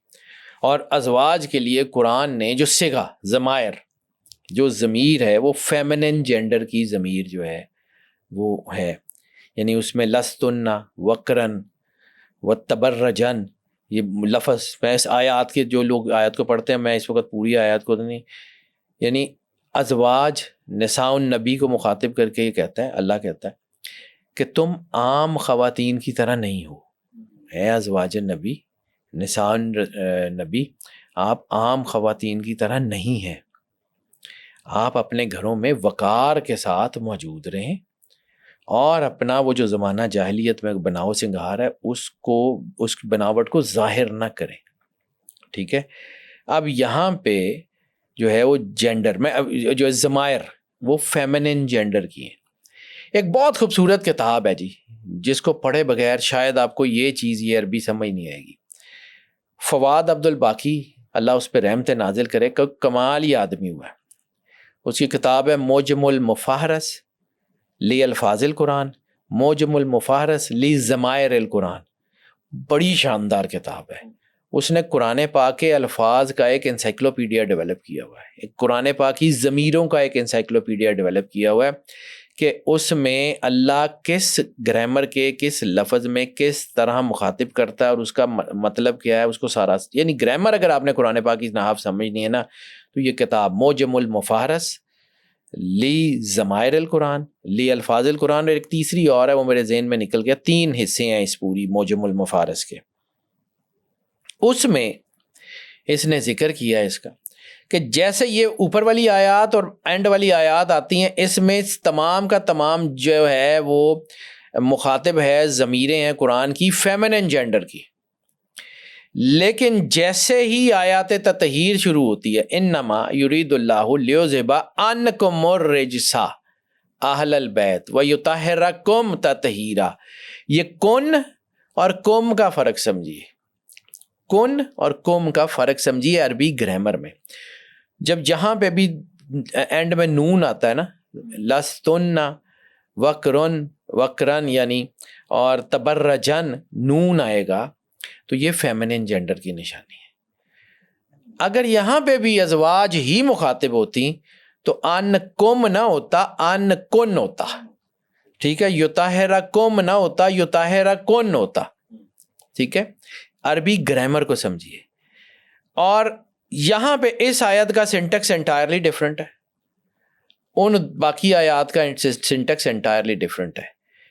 اور ازواج کے لیے قرآن نے جو صیغہ، ضمائر، جو ضمیر ہے وہ فیمنن جینڈر کی ضمیر جو ہے وہ ہے. یعنی اس میں لستن، وقرن، وتبرجن، یہ لفظ میں اس آیات کے، جو لوگ آیات کو پڑھتے ہیں، میں اس وقت پوری آیات کو نہیں، یعنی ازواج نساء النبی کو مخاطب کر کے یہ کہتا ہے، اللہ کہتا ہے کہ تم عام خواتین کی طرح نہیں ہو. اے ازواج نبی، نساء نبی، آپ عام خواتین کی طرح نہیں ہیں. آپ اپنے گھروں میں وقار کے ساتھ موجود رہیں اور اپنا وہ جو زمانہ جاہلیت میں بناؤ سنگھار ہے اس کی بناوٹ کو ظاہر نہ کریں. ٹھیک ہے. اب یہاں پہ جو ہے وہ جینڈر میں جو ضمائر وہ فیمنن جینڈر کی ہیں. ایک بہت خوبصورت کتاب ہے جی، جس کو پڑھے بغیر شاید آپ کو یہ چیز، یہ عربی سمجھ نہیں آئے گی. فواد عبد الباقی، اللہ اس پہ رحمت نازل کرے، کمال ہی آدمی ہوا ہے. اس کی کتاب ہے موجم المفاہرس لی الفاظ القرآن، موجم المفاہرس لی ضمائر القرآن. بڑی شاندار کتاب ہے. اس نے قرآن پاک کے الفاظ کا ایک انسائکلوپیڈیا ڈیولپ کیا ہوا ہے، ایک قرآن پاک کی ضمیروں کا ایک انسائکلوپیڈیا ڈیولپ کیا ہوا ہے کہ اس میں اللہ کس گرامر کے کس لفظ میں کس طرح مخاطب کرتا ہے اور اس کا مطلب کیا ہے، اس کو سارا، یعنی گرامر اگر آپ نے قرآن پاک کی نحو سمجھنی ہے نا تو یہ کتاب موجم المفارس لی ضمائر القرآن لی الفاظ القرآن، اور ایک تیسری اور ہے وہ میرے ذہن میں نکل گیا، 3 حصے ہیں اس پوری موجم المفارس کے. اس میں اس نے ذکر کیا ہے اس کا کہ جیسے یہ اوپر والی آیات اور اینڈ والی آیات آتی ہیں، اس میں تمام کا تمام جو ہے وہ مخاطب ہے، ضمیریں ہیں قرآن کی فیمنن جینڈر کی، لیکن جیسے ہی آیات تطہیر شروع ہوتی ہے، انما یرید اللہ لیذھب عنکم الرجس اہل البیت ویطہرکم تطہیرا، یہ کن اور کم کا فرق سمجھیے، کن اور کم کا فرق سمجھیے عربی گرامر میں. جب جہاں پہ بھی اینڈ میں نون آتا ہے نا، لستن وکرن وکرن یعنی اور تبرجن نون آئے گا تو یہ فیمنن جینڈر کی نشانی ہے. اگر یہاں پہ بھی ازواج ہی مخاطب ہوتی تو ان کم نہ ہوتا، ان کن ہوتا، ٹھیک ہے، یطہرکم نہ ہوتا، یطہرکن ہوتا، ٹھیک ہے. عربی گرامر کو سمجھیے. اور یہاں پہ اس آیت کا سنٹیکس انٹائرلی ڈفرینٹ ہے، ان باقی آیات کا سنٹیکس انٹائرلی ڈفرینٹ ہے.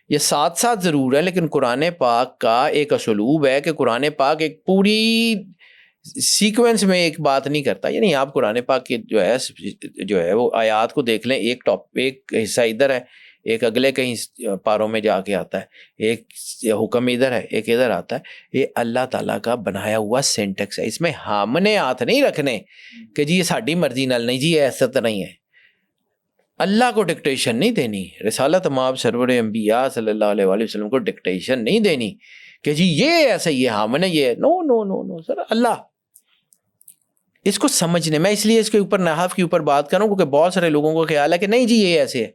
یہ ساتھ ساتھ ضرور ہے، لیکن قرآن پاک کا ایک اسلوب ہے کہ قرآن پاک ایک پوری سیکوینس میں ایک بات نہیں کرتا. یعنی آپ قرآن پاک کے جو ہے وہ آیات کو دیکھ لیں، ایک حصہ ادھر ہے، ایک اگلے کہیں پاروں میں جا کے آتا ہے، ایک حکم ادھر ہے، ایک ادھر آتا ہے. یہ اللہ تعالیٰ کا بنایا ہوا سینٹیکس ہے، اس میں ہم نے ہاتھ نہیں رکھنے کہ جی یہ ساڈی مرضی نال نہیں، جی ایسا تو نہیں ہے. اللہ کو ڈکٹیشن نہیں دینی، رسالت مآب سرور انبیاء صلی اللہ علیہ وآلہ وسلم کو ڈکٹیشن نہیں دینی کہ جی یہ ایسا ہی ہے، ہم نے یہ، نو نو نو نو سر. اللہ اس کو سمجھنے، میں اس لیے اس کے اوپر نحو کے اوپر بات کروں کیونکہ بہت سارے لوگوں کو خیال ہے کہ نہیں جی یہ ایسے ہے.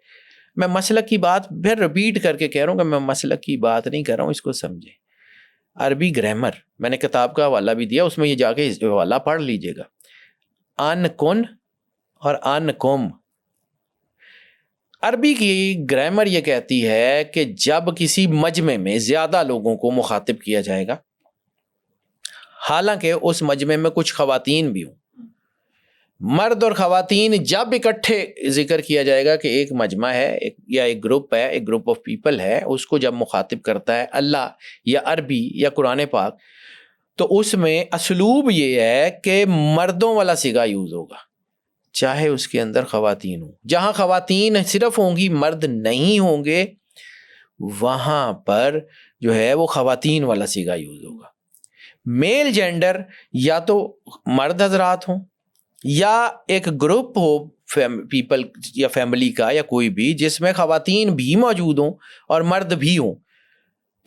میں مسلک کی بات پھر ریپیٹ کر کے کہہ رہا ہوں کہ میں مسلک کی بات نہیں کر رہا ہوں، اس کو سمجھیں. عربی گرامر میں نے کتاب کا حوالہ بھی دیا، اس میں یہ جا کے حوالہ پڑھ لیجئے گا. ان کن اور ان کم، عربی کی گرامر یہ کہتی ہے کہ جب کسی مجمع میں زیادہ لوگوں کو مخاطب کیا جائے گا، حالانکہ اس مجمع میں کچھ خواتین بھی ہوں، مرد اور خواتین جب اکٹھے ذکر کیا جائے گا کہ ایک مجمع ہے یا ایک گروپ ہے، ایک گروپ آف پیپل ہے، اس کو جب مخاطب کرتا ہے اللہ یا عربی یا قرآن پاک، تو اس میں اسلوب یہ ہے کہ مردوں والا صیغہ یوز ہوگا، چاہے اس کے اندر خواتین ہوں. جہاں خواتین صرف ہوں گی، مرد نہیں ہوں گے، وہاں پر جو ہے وہ خواتین والا صیغہ یوز ہوگا. میل جینڈر یا تو مرد حضرات ہوں یا ایک گروپ ہو پیپل یا فیملی کا یا کوئی بھی جس میں خواتین بھی موجود ہوں اور مرد بھی ہوں،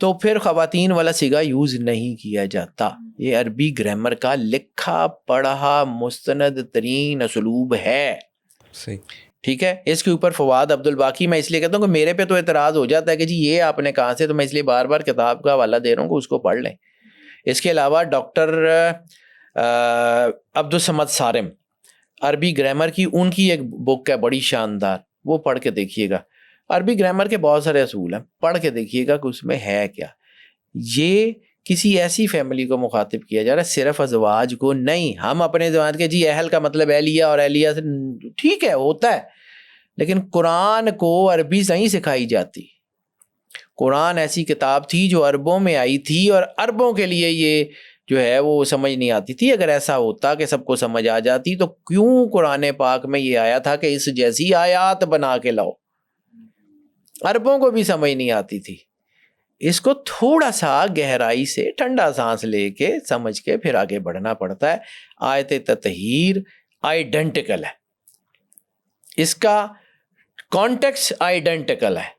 تو پھر خواتین والا صیغہ یوز نہیں کیا جاتا. یہ عربی گرامر کا لکھا پڑھا مستند ترین اسلوب ہے. صحیح، ٹھیک ہے. اس کے اوپر فواد عبد الباقی، میں اس لیے کہتا ہوں کہ میرے پہ تو اعتراض ہو جاتا ہے کہ جی یہ آپ نے کہاں سے، تو میں اس لیے بار بار کتاب کا حوالہ دے رہا ہوں کہ اس کو پڑھ لیں. اس کے علاوہ ڈاکٹر عبد الصمد صارم عربی گرامر کی، ان کی ایک بک ہے بڑی شاندار، وہ پڑھ کے دیکھیے گا. عربی گرامر کے بہت سارے اصول ہیں، پڑھ کے دیکھیے گا کہ اس میں ہے کیا. یہ کسی ایسی فیملی کو مخاطب کیا جا رہا ہے، صرف ازواج کو نہیں. ہم اپنے زبان کے جی اہل کا مطلب اہلیہ اور اہلیہ سے ٹھیک ہے ہوتا ہے، لیکن قرآن کو عربی نہیں سکھائی جاتی. قرآن ایسی کتاب تھی جو عربوں میں آئی تھی اور عربوں کے لیے یہ جو ہے وہ سمجھ نہیں آتی تھی. اگر ایسا ہوتا کہ سب کو سمجھ آ جاتی تو کیوں قرآن پاک میں یہ آیا تھا کہ اس جیسی آیات بنا کے لاؤ؟ عربوں کو بھی سمجھ نہیں آتی تھی. اس کو تھوڑا سا گہرائی سے ٹھنڈا سانس لے کے سمجھ کے پھر آگے بڑھنا پڑتا ہے. آیت تطہیر آئیڈینٹیکل ہے، اس کا کانٹیکس آئیڈینٹیکل ہے.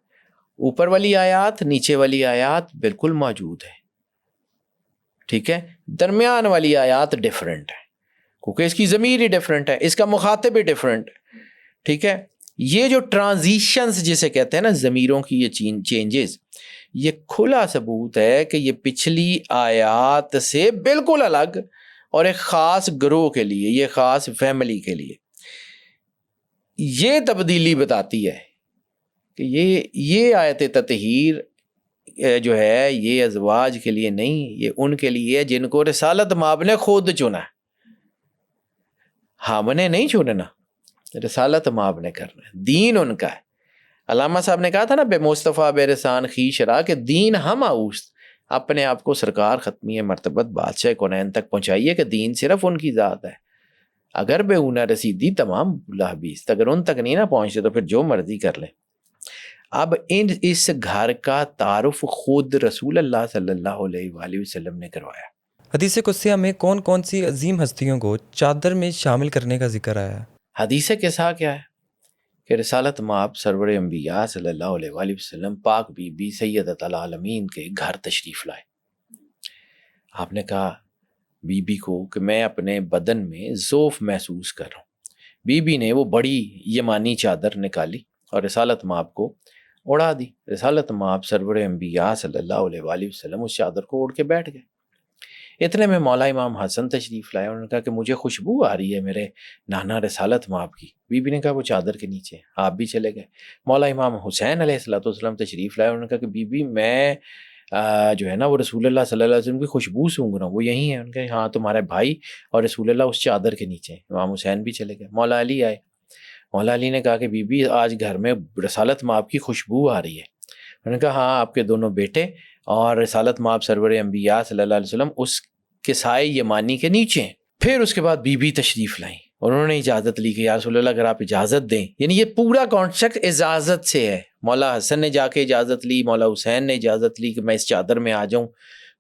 اوپر والی آیات نیچے والی آیات بالکل موجود ہے، ٹھیک ہے. درمیان والی آیات ڈیفرنٹ ہے کیونکہ اس کی ضمیر ہی ڈیفرنٹ ہے، اس کا مخاطب ہی ڈیفرنٹ ہے، ٹھیک ہے. یہ جو ٹرانزیشنز جسے کہتے ہیں نا، ضمیروں کی یہ چینجز، یہ کھلا ثبوت ہے کہ یہ پچھلی آیات سے بالکل الگ اور ایک خاص گروہ کے لیے، یہ خاص فیملی کے لیے یہ تبدیلی بتاتی ہے کہ یہ آیت تطہیر جو ہے یہ ازواج کے لیے نہیں، یہ ان کے لیے ہے جن کو رسالت مآب نے خود چنا ہے، ہم نے نہیں چننا، رسالت مآب نے کرنا ہے، دین ان کا ہے۔ علامہ صاحب نے کہا تھا نا بے مصطفیٰ بے رسان خویش را، کہ دین ہم آؤست، اپنے آپ کو سرکار ختمی مرتبت بادشاہ کونین تک پہنچائیے کہ دین صرف ان کی ذات ہے، اگر بے اونا رسیدی تمام اللہ بیست، اگر ان تک نہیں نہ پہنچتے تو پھر جو مرضی کر لیں۔ اب اس گھر کا تعارف خود رسول اللہ صلی اللہ علیہ وآلہ وسلم نے کروایا۔ حدیث قدسیہ میں کون کون سی عظیم ہستیوں کو چادر میں شامل کرنے کا ذکر آیا ہے؟ حدیث قصہ کیا ہے کہ رسالت مآب سرور انبیاء صلی اللہ علیہ وآلہ وسلم پاک بی بی سیدۃ العالمین کے گھر تشریف لائے۔ آپ نے کہا بی بی کو کہ میں اپنے بدن میں ذوف محسوس کر رہا ہوں۔ بی بی نے وہ بڑی یمانی چادر نکالی اور رسالت مآب کو اڑا دی۔ رسالت مآب سرور انبیاء صلی اللہ علیہ وآلہ وسلم اس چادر کو اڑ کے بیٹھ گئے۔ اتنے میں مولا امام حسن تشریف لائے، انہوں نے کہا کہ مجھے خوشبو آ رہی ہے میرے نانا رسالت مآب کی۔ بی بی نے کہا وہ چادر کے نیچے، آپ بھی چلے گئے۔ مولا امام حسین علیہ السلام تشریف لائے، انہوں نے کہا کہ بی بی میں جو ہے نا وہ رسول اللہ صلی اللہ علیہ وسلم کی خوشبو سونگ رہا ہوں، وہ یہی ہے؟ ان کے ہاں تمہارے بھائی اور رسول اللہ اس چادر کے نیچے ہیں۔ امام حسین بھی چلے گئے۔ مولا علی آئے، مولا علی نے کہا کہ بی بی آج گھر میں رسالت مآب کی خوشبو آ رہی ہے۔ انہوں نے کہا ہاں آپ کے دونوں بیٹے اور رسالت مآب سرور انبیاء صلی اللہ علیہ وسلم اس کے سائے یمانی کے نیچے ہیں۔ پھر اس کے بعد بی بی تشریف لائیں، انہوں نے اجازت لی کہ یا رسول اللہ اگر آپ اجازت دیں، یعنی یہ پورا کانسیپٹ اجازت سے ہے۔ مولا حسن نے جا کے اجازت لی، مولا حسین نے اجازت لی کہ میں اس چادر میں آ جاؤں،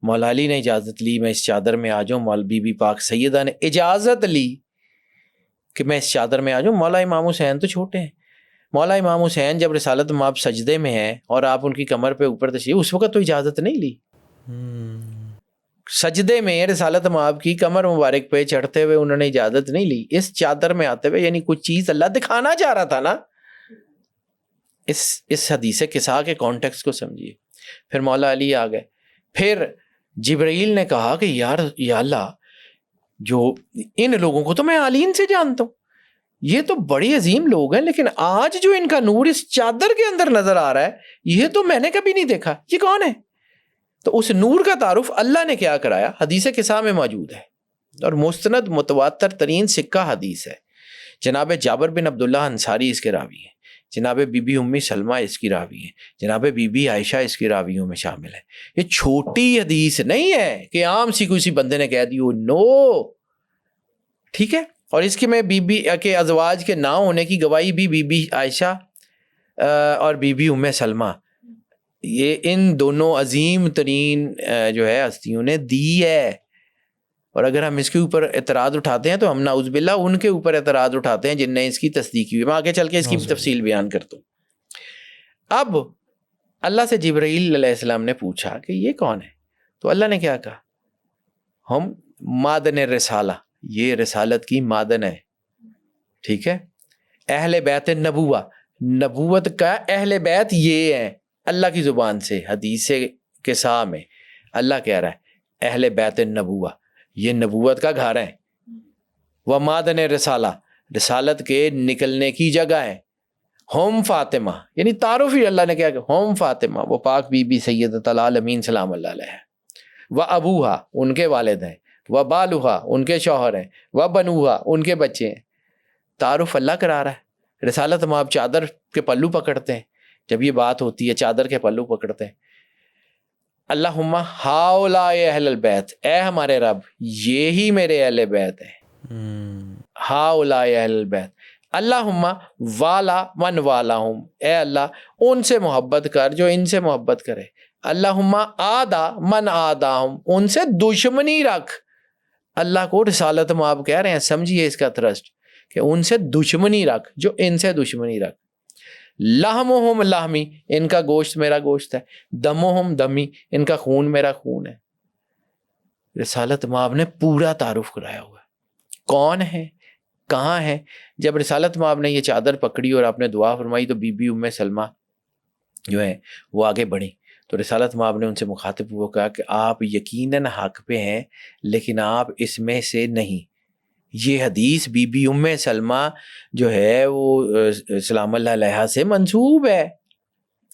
مولا علی نے اجازت لی میں اس چادر میں آ جاؤں، مولا بی بی پاک سیدہ نے اجازت لی کہ میں اس چادر میں آ جاؤں۔ مولا امام حسین تو چھوٹے ہیں، مولا امام حسین جب رسالت مآب سجدے میں ہیں اور آپ ان کی کمر پہ اوپر تشریف، اس وقت تو اجازت نہیں لی۔ سجدے میں رسالت مآب کی کمر مبارک پہ چڑھتے ہوئے انہوں نے اجازت نہیں لی، اس چادر میں آتے ہوئے، یعنی کچھ چیز اللہ دکھانا چاہ رہا تھا نا۔ اس حدیث قصہ کے کانٹیکس کو سمجھیے۔ پھر مولا علی آ گئے، پھر جبرائیل نے کہا کہ یا اللہ، جو ان لوگوں کو تو میں عالین سے جانتا ہوں، یہ تو بڑی عظیم لوگ ہیں، لیکن آج جو ان کا نور اس چادر کے اندر نظر آ رہا ہے یہ تو میں نے کبھی نہیں دیکھا، یہ کون ہے؟ تو اس نور کا تعارف اللہ نے کیا کرایا، حدیث قصہ میں موجود ہے اور مستند متواتر ترین سکہ حدیث ہے۔ جناب جابر بن عبداللہ انصاری اس کے راوی ہیں، جناب بی بی امی سلمہ اس کی راوی ہیں، جناب بی بی عائشہ اس کی راویوں میں شامل ہے۔ یہ چھوٹی حدیث نہیں ہے کہ عام سی کوئی بندے نے کہہ دیو، نو، ٹھیک ہے۔ اور اس کے میں بی بی کے ازواج کے نہ ہونے کی گواہی بھی بی بی عائشہ اور بی بی ام سلمہ، یہ ان دونوں عظیم ترین جو ہے ہستیوں نے دی ہے۔ اور اگر ہم اس کے اوپر اعتراض اٹھاتے ہیں تو ہم نعوذ باللہ ان کے اوپر اعتراض اٹھاتے ہیں جن نے اس کی تصدیق کی۔ میں آگے چل کے اس کی تفصیل بیان کرتا ہوں۔ اب اللہ سے جبرائیل علیہ السلام نے پوچھا کہ یہ کون ہے، تو اللہ نے کیا کہا، ہم مادن رسالہ، یہ رسالت کی مادن ہے، ٹھیک ہے۔ اہل بیت نبوہ، نبوت کا اہل بیت یہ ہے اللہ کی زبان سے۔ حدیث قصہ میں اللہ کہہ رہا ہے اہل بیت نبوہ، یہ نبوت کا گھر ہے۔ وہ مادن رسالہ، رسالت کے نکلنے کی جگہ ہے۔ ہم فاطمہ، یعنی تعارف ہی اللہ نے کیا کہ ہم فاطمہ، وہ پاک بی بی سیدۃ العالمین سلام اللہ علیہ ہے۔ وہ ابوہا، ان کے والد ہیں، وہ بالوہا، ان کے شوہر ہیں، وہ بنوہا، ان کے بچے ہیں۔ تعارف اللہ کرا رہا ہے۔ رسالت مآب چادر کے پلو پکڑتے ہیں، جب یہ بات ہوتی ہے چادر کے پلو پکڑتے ہیں، اللہم ہاؤلاء اہل البیت، اے ہمارے رب یہی میرے اہل بیت ہیں، ہاؤلاء اہل البیت، اللہم والا من والاہم، اے اللہ ان سے محبت کر جو ان سے محبت کرے، اللہم آدا من آداہم، ان سے دشمنی رکھ۔ اللہ کو رسالت مآب کہہ رہے ہیں، سمجھیے اس کا تھرسٹ، کہ ان سے دشمنی رکھ جو ان سے دشمنی رکھ۔ لحمہم لحمی، ان کا گوشت میرا گوشت ہے، دمہم دمی، ان کا خون میرا خون ہے۔ رسالت مآب نے پورا تعارف کرایا ہوا ہے، کون ہے، کہاں ہے۔ جب رسالت مآب نے یہ چادر پکڑی اور آپ نے دعا فرمائی تو بی بی ام سلمہ جو ہے وہ آگے بڑھی، تو رسالت مآب نے ان سے مخاطب ہوا کہا کہ آپ یقیناً حق پہ ہیں لیکن آپ اس میں سے نہیں۔ یہ حدیث بی بی ام سلمہ جو ہے وہ سلام اللہ علیہا سے منسوب ہے،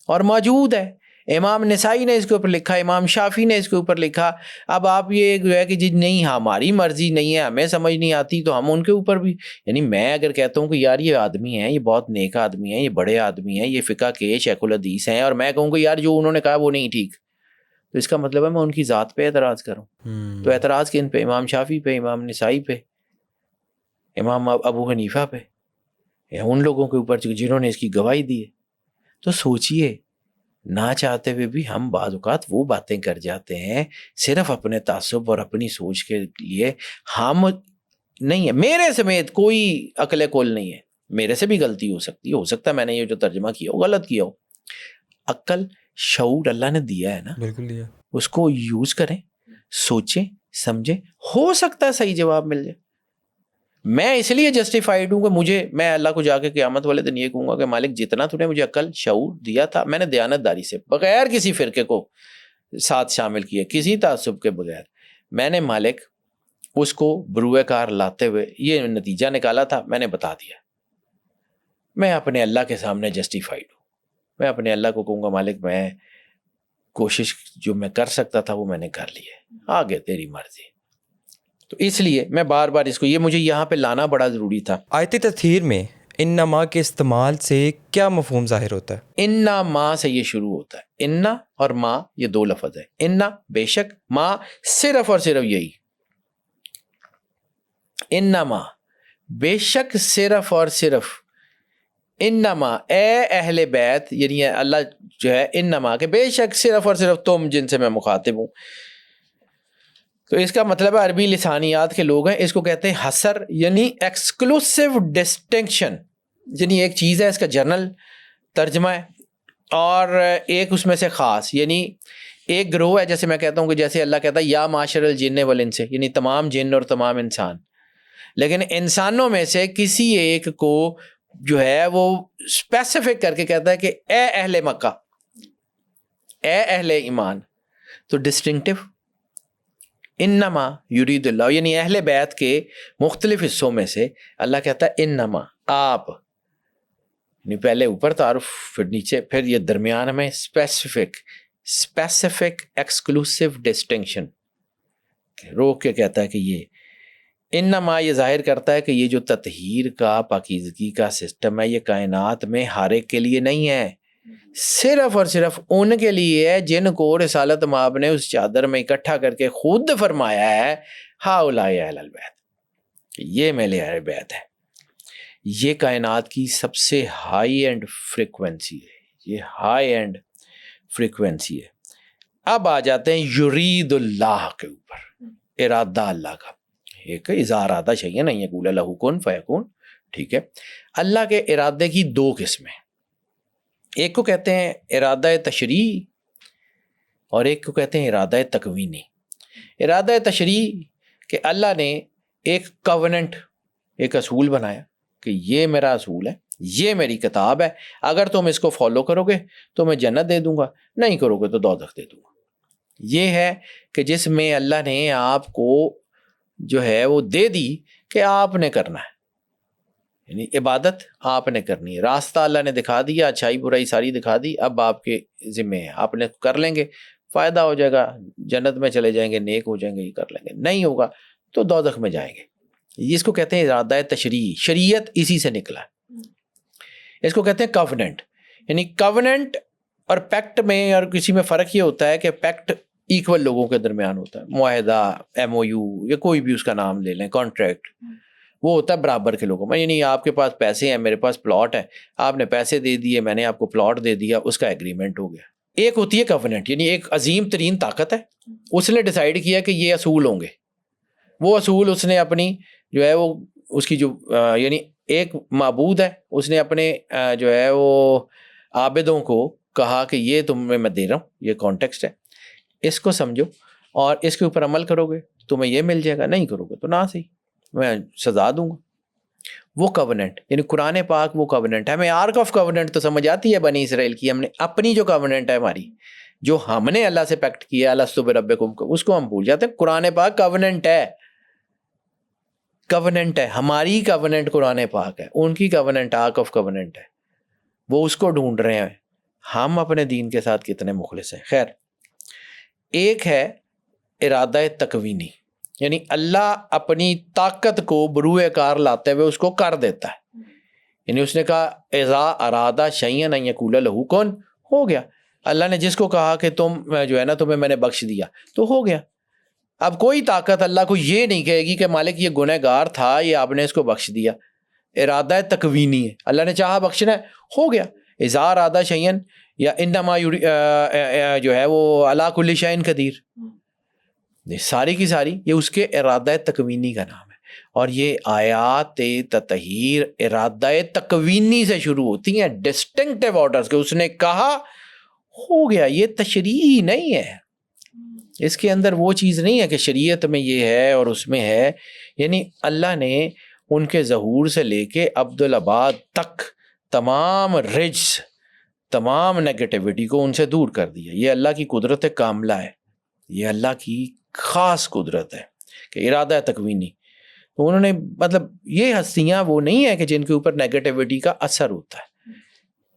اور موجود ہے. امام نسائی نے اس کے اوپر لکھا, امام شافعی نے اس کے اوپر لکھا. اب آپ یہ جو ہے کہ جی نہیں ہماری مرضی نہیں ہے, ہمیں سمجھ نہیں آتی, تو ہم ان کے اوپر بھی, یعنی میں اگر کہتا ہوں کہ یار یہ آدمی ہیں, یہ بہت نیک آدمی ہیں, یہ بڑے آدمی ہیں, یہ فقہ کے شیخ الحدیث ہیں, اور میں کہوں کہ یار جو انہوں نے کہا وہ نہیں ٹھیک, تو اس کا مطلب ہے میں ان کی ذات پہ اعتراض کروں. تو اعتراض کن پہ؟ امام شافعی پہ, امام نسائی پہ, امام ابو حنیفہ پہ, ان لوگوں کے اوپر جنہوں نے اس کی گواہی دی ہے. تو سوچئے نہ چاہتے ہوئے بھی ہم بعض اوقات وہ باتیں کر جاتے ہیں صرف اپنے تعصب اور اپنی سوچ کے لیے. ہم نہیں ہے, میرے سمیت کوئی عقل کل نہیں ہے, میرے سے بھی غلطی ہو سکتی ہے, ہو سکتا ہے میں نے یہ جو ترجمہ کیا ہو غلط کیا ہو. عقل شعور اللہ نے دیا ہے نا, بالکل دیا, اس کو یوز کریں, سوچیں سمجھیں, ہو سکتا ہے صحیح جواب مل جائے. میں اس لیے جسٹیفائیڈ ہوں کہ میں اللہ کو جا کے قیامت والے دن یہ کہوں گا کہ مالک جتنا تو نے مجھے عقل شعور دیا تھا, میں نے دیانت داری سے بغیر کسی فرقے کو ساتھ شامل کیے, کسی تعصب کے بغیر, میں نے مالک اس کو بروئے کار لاتے ہوئے یہ نتیجہ نکالا تھا, میں نے بتا دیا. میں اپنے اللہ کے سامنے جسٹیفائیڈ ہوں. میں اپنے اللہ کو کہوں گا مالک میں کوشش جو میں کر سکتا تھا وہ میں نے کر لی ہے, آگے تیری مرضی. تو اس لیے میں بار بار اس کو, یہ مجھے یہاں پہ لانا بڑا ضروری تھا. آیت تطہیر میں انما کے استعمال سے کیا مفہوم ظاہر ہوتا ہے؟ انا ما سے یہ شروع ہوتا ہے. انا اور ما یہ دو لفظ ہے. انا بے شک, ما صرف اور صرف یہی. انما بے شک, صرف اور صرف. انما اے اہل بیت, یعنی اللہ جو ہے انما کہ بے شک صرف اور صرف تم جن سے میں مخاطب ہوں. تو اس کا مطلب ہے عربی لسانیات کے لوگ ہیں, اس کو کہتے ہیں حصر, یعنی ایکسکلوسیو ڈسٹنکشن. یعنی ایک چیز ہے, اس کا جنرل ترجمہ ہے, اور ایک اس میں سے خاص, یعنی ایک گروہ ہے. جیسے میں کہتا ہوں کہ جیسے اللہ کہتا ہے یا معاشر الجن والانس, یعنی تمام جن اور تمام انسان. لیکن انسانوں میں سے کسی ایک کو جو ہے وہ اسپیسیفک کر کے کہتا ہے کہ اے اہل مکہ, اے اہل ایمان. تو ڈسٹنکٹیو انما یرید اللہ, یعنی اہل بیت کے مختلف حصوں میں سے اللہ کہتا ہے انما آپ, یعنی پہلے اوپر تعارف پھر نیچے, پھر یہ درمیان میں اسپیسیفک ایکسکلوسیو ڈسٹنکشن روک کے کہتا ہے کہ یہ انما یہ ظاہر کرتا ہے کہ یہ جو تطہیر کا پاکیزگی کا سسٹم ہے یہ کائنات میں ہر ایک کے لیے نہیں ہے, صرف اور صرف ان کے لیے ہے جن کو رسالت مآب نے اس چادر میں اکٹھا کر کے خود فرمایا ہے ہؤلاء اہل البیت, یہ میرے اہل بیت ہے. یہ کائنات کی سب سے ہائی اینڈ فریکوینسی ہے, یہ ہائی اینڈ فریکوینسی ہے. اب آ جاتے ہیں یرید اللہ کے اوپر, ارادہ اللہ کا. ایک اذا ارادہ شیئا ان یقول لہ کن فیکون, ٹھیک ہے. اللہ کے ارادے کی دو قسمیں, ایک کو کہتے ہیں ارادہ تشریعی اور ایک کو کہتے ہیں ارادہ تکوینی. ارادہ تشریعی کہ اللہ نے ایک کوننٹ, ایک اصول بنایا کہ یہ میرا اصول ہے, یہ میری کتاب ہے, اگر تم اس کو فالو کرو گے تو میں جنت دے دوں گا, نہیں کرو گے تو دوزخ دے دوں گا. یہ ہے کہ جس میں اللہ نے آپ کو جو ہے وہ دے دی کہ آپ نے کرنا ہے, یعنی عبادت آپ نے کرنی ہے. راستہ اللہ نے دکھا دیا, اچھائی برائی ساری دکھا دی, اب آپ کے ذمہ ہے, آپ نے کر لیں گے فائدہ ہو جائے گا, جنت میں چلے جائیں گے, نیک ہو جائیں گے, یہ کر لیں گے, نہیں ہوگا تو دوزخ میں جائیں گے. اس کو کہتے ہیں ارادہ تشریعی, شریعت اسی سے نکلا ہے. اس کو کہتے ہیں کووننٹ, یعنی کووننٹ اور پیکٹ میں اور کسی میں فرق یہ ہوتا ہے کہ پیکٹ ایکول لوگوں کے درمیان ہوتا ہے, معاہدہ ایم او یو یا کوئی بھی اس کا نام لے لیں, کانٹریکٹ, وہ ہوتا ہے برابر کے لوگوں میں. یعنی آپ کے پاس پیسے ہیں, میرے پاس پلاٹ ہے, آپ نے پیسے دے دیے, میں نے آپ کو پلاٹ دے دیا, اس کا ایگریمنٹ ہو گیا. ایک ہوتی ہے کووننٹ, یعنی ایک عظیم ترین طاقت ہے, اس نے ڈیسائیڈ کیا کہ یہ اصول ہوں گے. وہ اصول اس نے اپنی جو ہے وہ اس کی جو یعنی ایک معبود ہے, اس نے اپنے جو ہے وہ عابدوں کو کہا کہ یہ تمہیں میں دے رہا ہوں, یہ کانٹیکسٹ ہے, اس کو سمجھو اور اس کے اوپر عمل کرو گے تمہیں یہ مل جائے گا, نہیں کرو گے تو نہ صحیح, میں سزا دوں گا. وہ کووننٹ, یعنی قرآن پاک وہ کووننٹ ہے. ہمیں آرک آف کووننٹ تو سمجھ آتی ہے بنی اسرائیل کی, ہم نے اپنی جو کووننٹ ہے ہماری, جو ہم نے اللہ سے پیکٹ کیا الست بربکم کو, اس کو ہم بھول جاتے ہیں. قرآن پاک کووننٹ ہے, کووننٹ ہے. ہماری کووننٹ قرآن پاک ہے, ان کی کووننٹ آرک آف کووننٹ ہے. وہ اس کو ڈھونڈ رہے ہیں, ہم اپنے دین کے ساتھ کتنے مخلص ہیں. خیر، ایک ہے ارادہ تکوینی، یعنی اللہ اپنی طاقت کو بروئے کار لاتے ہوئے اس کو کر دیتا ہے. یعنی اس نے کہا اذا ارادہ شیئا ان یقول لہ کن، ہو گیا. اللہ نے جس کو کہا کہ تم جو ہے نا تمہیں میں نے بخش دیا تو ہو گیا. اب کوئی طاقت اللہ کو یہ نہیں کہے گی کہ مالک یہ گنہ گار تھا، یہ آپ نے اس کو بخش دیا. ارادہ تکوینی ہے، اللہ نے چاہا بخشنا ہے، ہو گیا. اذا ارادہ شیئا یا انما جو ہے وہ علی کل شیء قدیر، ساری کی ساری یہ اس کے ارادہ تکوینی کا نام ہے. اور یہ آیات تطہیر ارادہ تکوینی سے شروع ہوتی ہیں، ڈسٹنکٹیو آرڈرز کے. اس نے کہا ہو گیا. یہ تشریح نہیں ہے، اس کے اندر وہ چیز نہیں ہے کہ شریعت میں یہ ہے اور اس میں ہے. یعنی اللہ نے ان کے ظہور سے لے کے عبدالآباد تک تمام رجس، تمام نیگیٹیوٹی کو ان سے دور کر دیا. یہ اللہ کی قدرت کاملہ ہے، یہ اللہ کی خاص قدرت ہے کہ ارادہ تکوینی. تو انہوں نے مطلب یہ ہستیاں وہ نہیں ہیں کہ جن کے اوپر نیگیٹیوٹی کا اثر ہوتا ہے.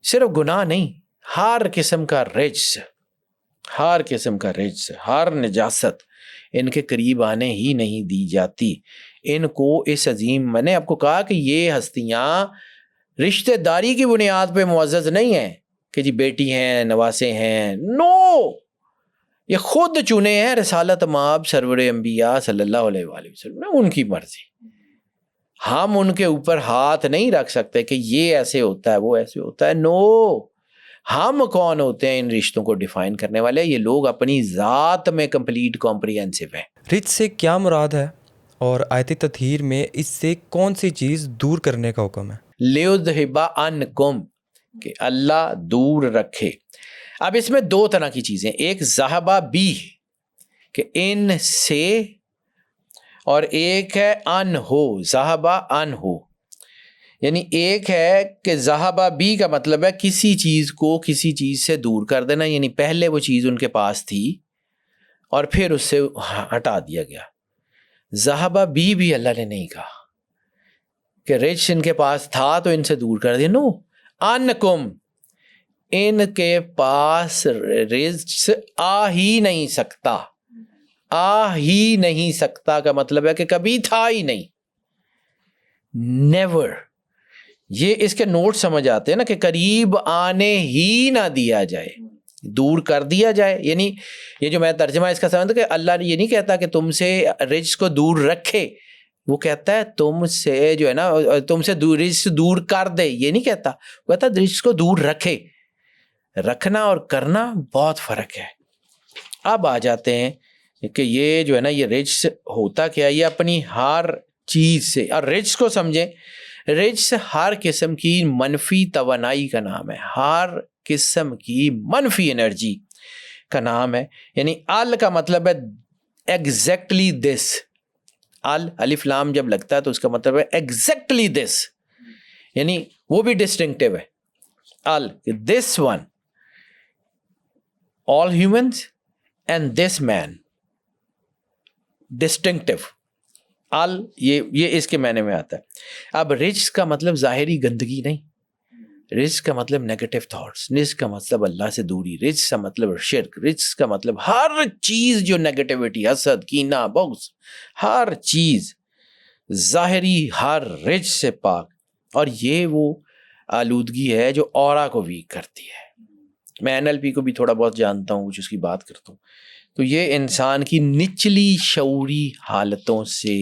صرف گناہ نہیں، ہر قسم کا رجس، ہر قسم کا رجس، ہر نجاست ان کے قریب آنے ہی نہیں دی جاتی. ان کو اس عظیم، میں نے آپ کو کہا کہ یہ ہستیاں رشتہ داری کی بنیاد پہ معزز نہیں ہیں کہ جی بیٹی ہیں، نواسے ہیں. نو، یہ خود چنے ہیں رسالت مآب سرور انبیاء صلی اللہ علیہ وآلہ وسلم، ان کی مرضی. ہم ان کے اوپر ہاتھ نہیں رکھ سکتے کہ یہ ایسے ہوتا ہے، وہ ایسے ہوتا ہے. نو، ہم کون ہوتے ہیں ان رشتوں کو ڈیفائن کرنے والے؟ یہ لوگ اپنی ذات میں کمپلیٹ کمپریہنسو ہیں. رجس سے کیا مراد ہے اور آیت تطہیر میں اس سے کون سی چیز دور کرنے کا حکم ہے؟ لیذہب عنکم، کہ اللہ دور رکھے. اب اس میں دو طرح کی چیزیں، ایک ذہبہ بھی کہ ان سے، اور ایک ہے ان ہو، ذہبہ ان ہو. یعنی ایک ہے کہ ذہبہ بھی کا مطلب ہے کسی چیز کو کسی چیز سے دور کر دینا، یعنی پہلے وہ چیز ان کے پاس تھی اور پھر اس سے ہٹا دیا گیا. ذہبہ بھی اللہ نے نہیں کہا کہ رچ ان کے پاس تھا تو ان سے دور کر دیا. نو، انکم، ان کے پاس رزق آ ہی نہیں سکتا. آ ہی نہیں سکتا کا مطلب ہے کہ کبھی تھا ہی نہیں. نیور. یہ اس کے نوٹ سمجھ آتے ہیں نا کہ قریب آنے ہی نہ دیا جائے، دور کر دیا جائے. یعنی یہ جو میں ترجمہ اس کا سمجھتا کہ اللہ یہ نہیں کہتا کہ تم سے رزق کو دور رکھے، وہ کہتا ہے تم سے جو ہے نا تم سے رزق دور کر دے. یہ نہیں کہتا، وہ کہتا ہے رزق کو دور رکھے. رکھنا اور کرنا بہت فرق ہے. اب آ جاتے ہیں کہ یہ جو ہے نا یہ رزق ہوتا کیا، یہ اپنی ہر چیز سے، اور رزق کو سمجھیں، رزق ہر قسم کی منفی توانائی کا نام ہے، ہر قسم کی منفی انرجی کا نام ہے. یعنی ال کا مطلب ہے ایگزیکٹلی دس. الف لام جب لگتا ہے تو اس کا مطلب ہے ایگزیکٹلی دس، یعنی وہ بھی ڈسٹنکٹیو ہے. ال this one, all humans and this man, distinctive. ال یہ اس کے معنی میں آتا ہے. اب رزق کا مطلب ظاہری گندگی نہیں، رزق کا مطلب نیگیٹو تھاٹس، رزق کا مطلب اللہ سے دوری، رزق کا مطلب شرک، رزق کا مطلب ہر چیز جو نیگیٹیوٹی، حسد، کینہ، بغض، ہر چیز ظاہری ہر رزق سے پاک. اور یہ وہ آلودگی ہے جو اورا کو ویک کرتی ہے. میں NLP کو بھی تھوڑا بہت جانتا ہوں، کچھ اس کی بات کرتا ہوں. تو یہ انسان کی نچلی شعوری حالتوں سے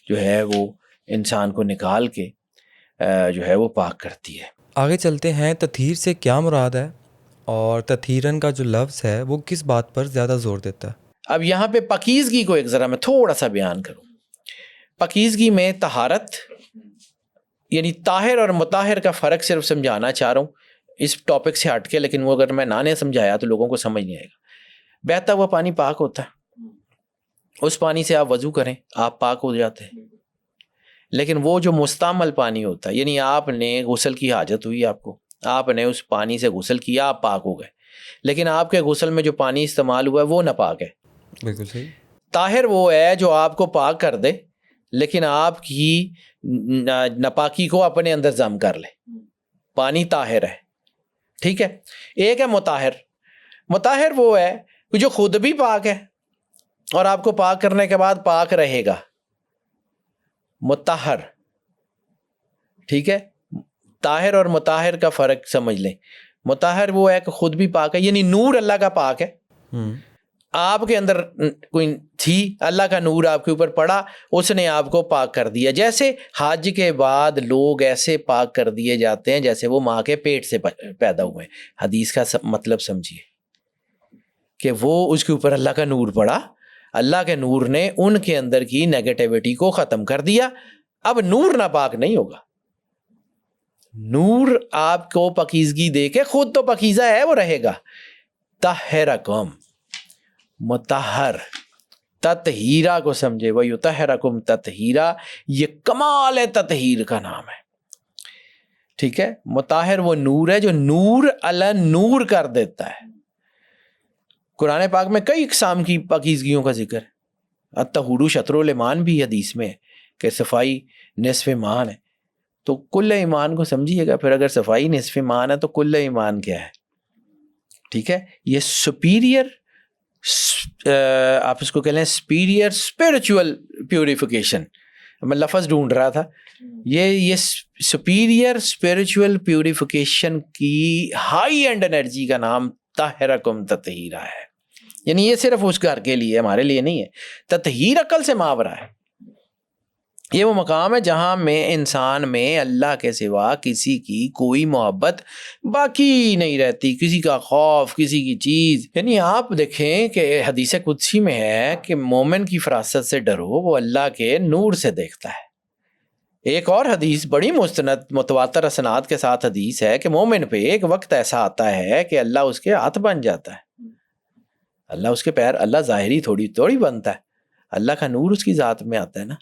جو ہے وہ انسان کو نکال کے جو ہے وہ پاک کرتی ہے. آگے چلتے ہیں، تطہیر سے کیا مراد ہے اور تطہیرن کا جو لفظ ہے وہ کس بات پر زیادہ زور دیتا ہے؟ اب یہاں پہ پاکیزگی کو ایک ذرا میں تھوڑا سا بیان کروں. پاکیزگی میں طہارت، یعنی طاہر اور مطہر کا فرق صرف سمجھانا چاہ رہا ہوں اس ٹاپک سے ہٹ کے، لیکن وہ اگر میں نے سمجھایا تو لوگوں کو سمجھ نہیں آئے گا. بہتا ہوا پانی پاک ہوتا ہے، اس پانی سے آپ وضو کریں آپ پاک ہو جاتے ہیں. لیکن وہ جو مستعمل پانی ہوتا ہے، یعنی آپ نے غسل کی حاجت ہوئی، آپ نے اس پانی سے غسل کیا، آپ پاک ہو گئے، لیکن آپ کے غسل میں جو پانی استعمال ہوا ہے وہ ناپاک ہے. بالکل صحیح. طاہر وہ ہے جو آپ کو پاک کر دے لیکن آپ کی ناپاکی کو اپنے اندر ضم کر لے. پانی طاہر ہے، ٹھیک ہے. ایک ہے مطہر. مطہر وہ ہے جو خود بھی پاک ہے اور آپ کو پاک کرنے کے بعد پاک رہے گا. مطہر. ٹھیک ہے, طاہر اور مطہر کا فرق سمجھ لیں. مطہر وہ ہے کہ خود بھی پاک ہے, یعنی نور اللہ کا پاک ہے, آپ کے اندر کوئی تھی, اللہ کا نور آپ کے اوپر پڑا, اس نے آپ کو پاک کر دیا. جیسے حج کے بعد لوگ ایسے پاک کر دیے جاتے ہیں جیسے وہ ماں کے پیٹ سے پیدا ہوئے. حدیث کا مطلب سمجھیے کہ وہ اس کے اوپر اللہ کا نور پڑا, اللہ کے نور نے ان کے اندر کی نیگیٹیوٹی کو ختم کر دیا. اب نور ناپاک نہیں ہوگا. نور آپ کو پاکیزگی دے کے, خود تو پاکیزہ ہے وہ رہے گا. طہرکم, مطہر, تطہیرہ کو سمجھے, وَيُطَهِّرَكُمْ تطہیرہ, یہ کمال تطہیر کا نام ہے. ٹھیک ہے, مطہر وہ نور ہے جو نور علی نور کر دیتا ہے. قرآن پاک میں کئی اقسام کی پاکیزگیوں کا ذکر ہے. الطہور شطر الایمان بھی حدیث میں ہے کہ صفائی نصف ایمان ہے. تو کل ایمان کو سمجھیے گا, پھر اگر صفائی نصف ایمان ہے تو کل ایمان کیا ہے. ٹھیک ہے, یہ سپیریئر, آپ اس کو کہہ لیں سپیریئر اسپرچول پیوریفیکیشن, میں لفظ ڈھونڈ رہا تھا, یہ سپیریئر اسپرچول پیوریفیکیشن کی ہائی اینڈ انرجی کا نام طاہرکم تطہیرہ ہے. یعنی یہ صرف اس گھر کے لیے, ہمارے لیے نہیں ہے. تطہیر عقل سے ماورا ہے. یہ وہ مقام ہے جہاں میں انسان میں اللہ کے سوا کسی کی کوئی محبت باقی نہیں رہتی, کسی کا خوف, کسی کی چیز. یعنی آپ دیکھیں کہ حدیث قدسی میں ہے کہ مومن کی فراست سے ڈرو, وہ اللہ کے نور سے دیکھتا ہے. ایک اور حدیث بڑی مستند متواتر اسناد کے ساتھ حدیث ہے کہ مومن پہ ایک وقت ایسا آتا ہے کہ اللہ اس کے ہاتھ بن جاتا ہے, اللہ اس کے پیر. اللہ ظاہری تھوڑی بنتا ہے, اللہ کا نور اس کی ذات میں آتا ہے نا,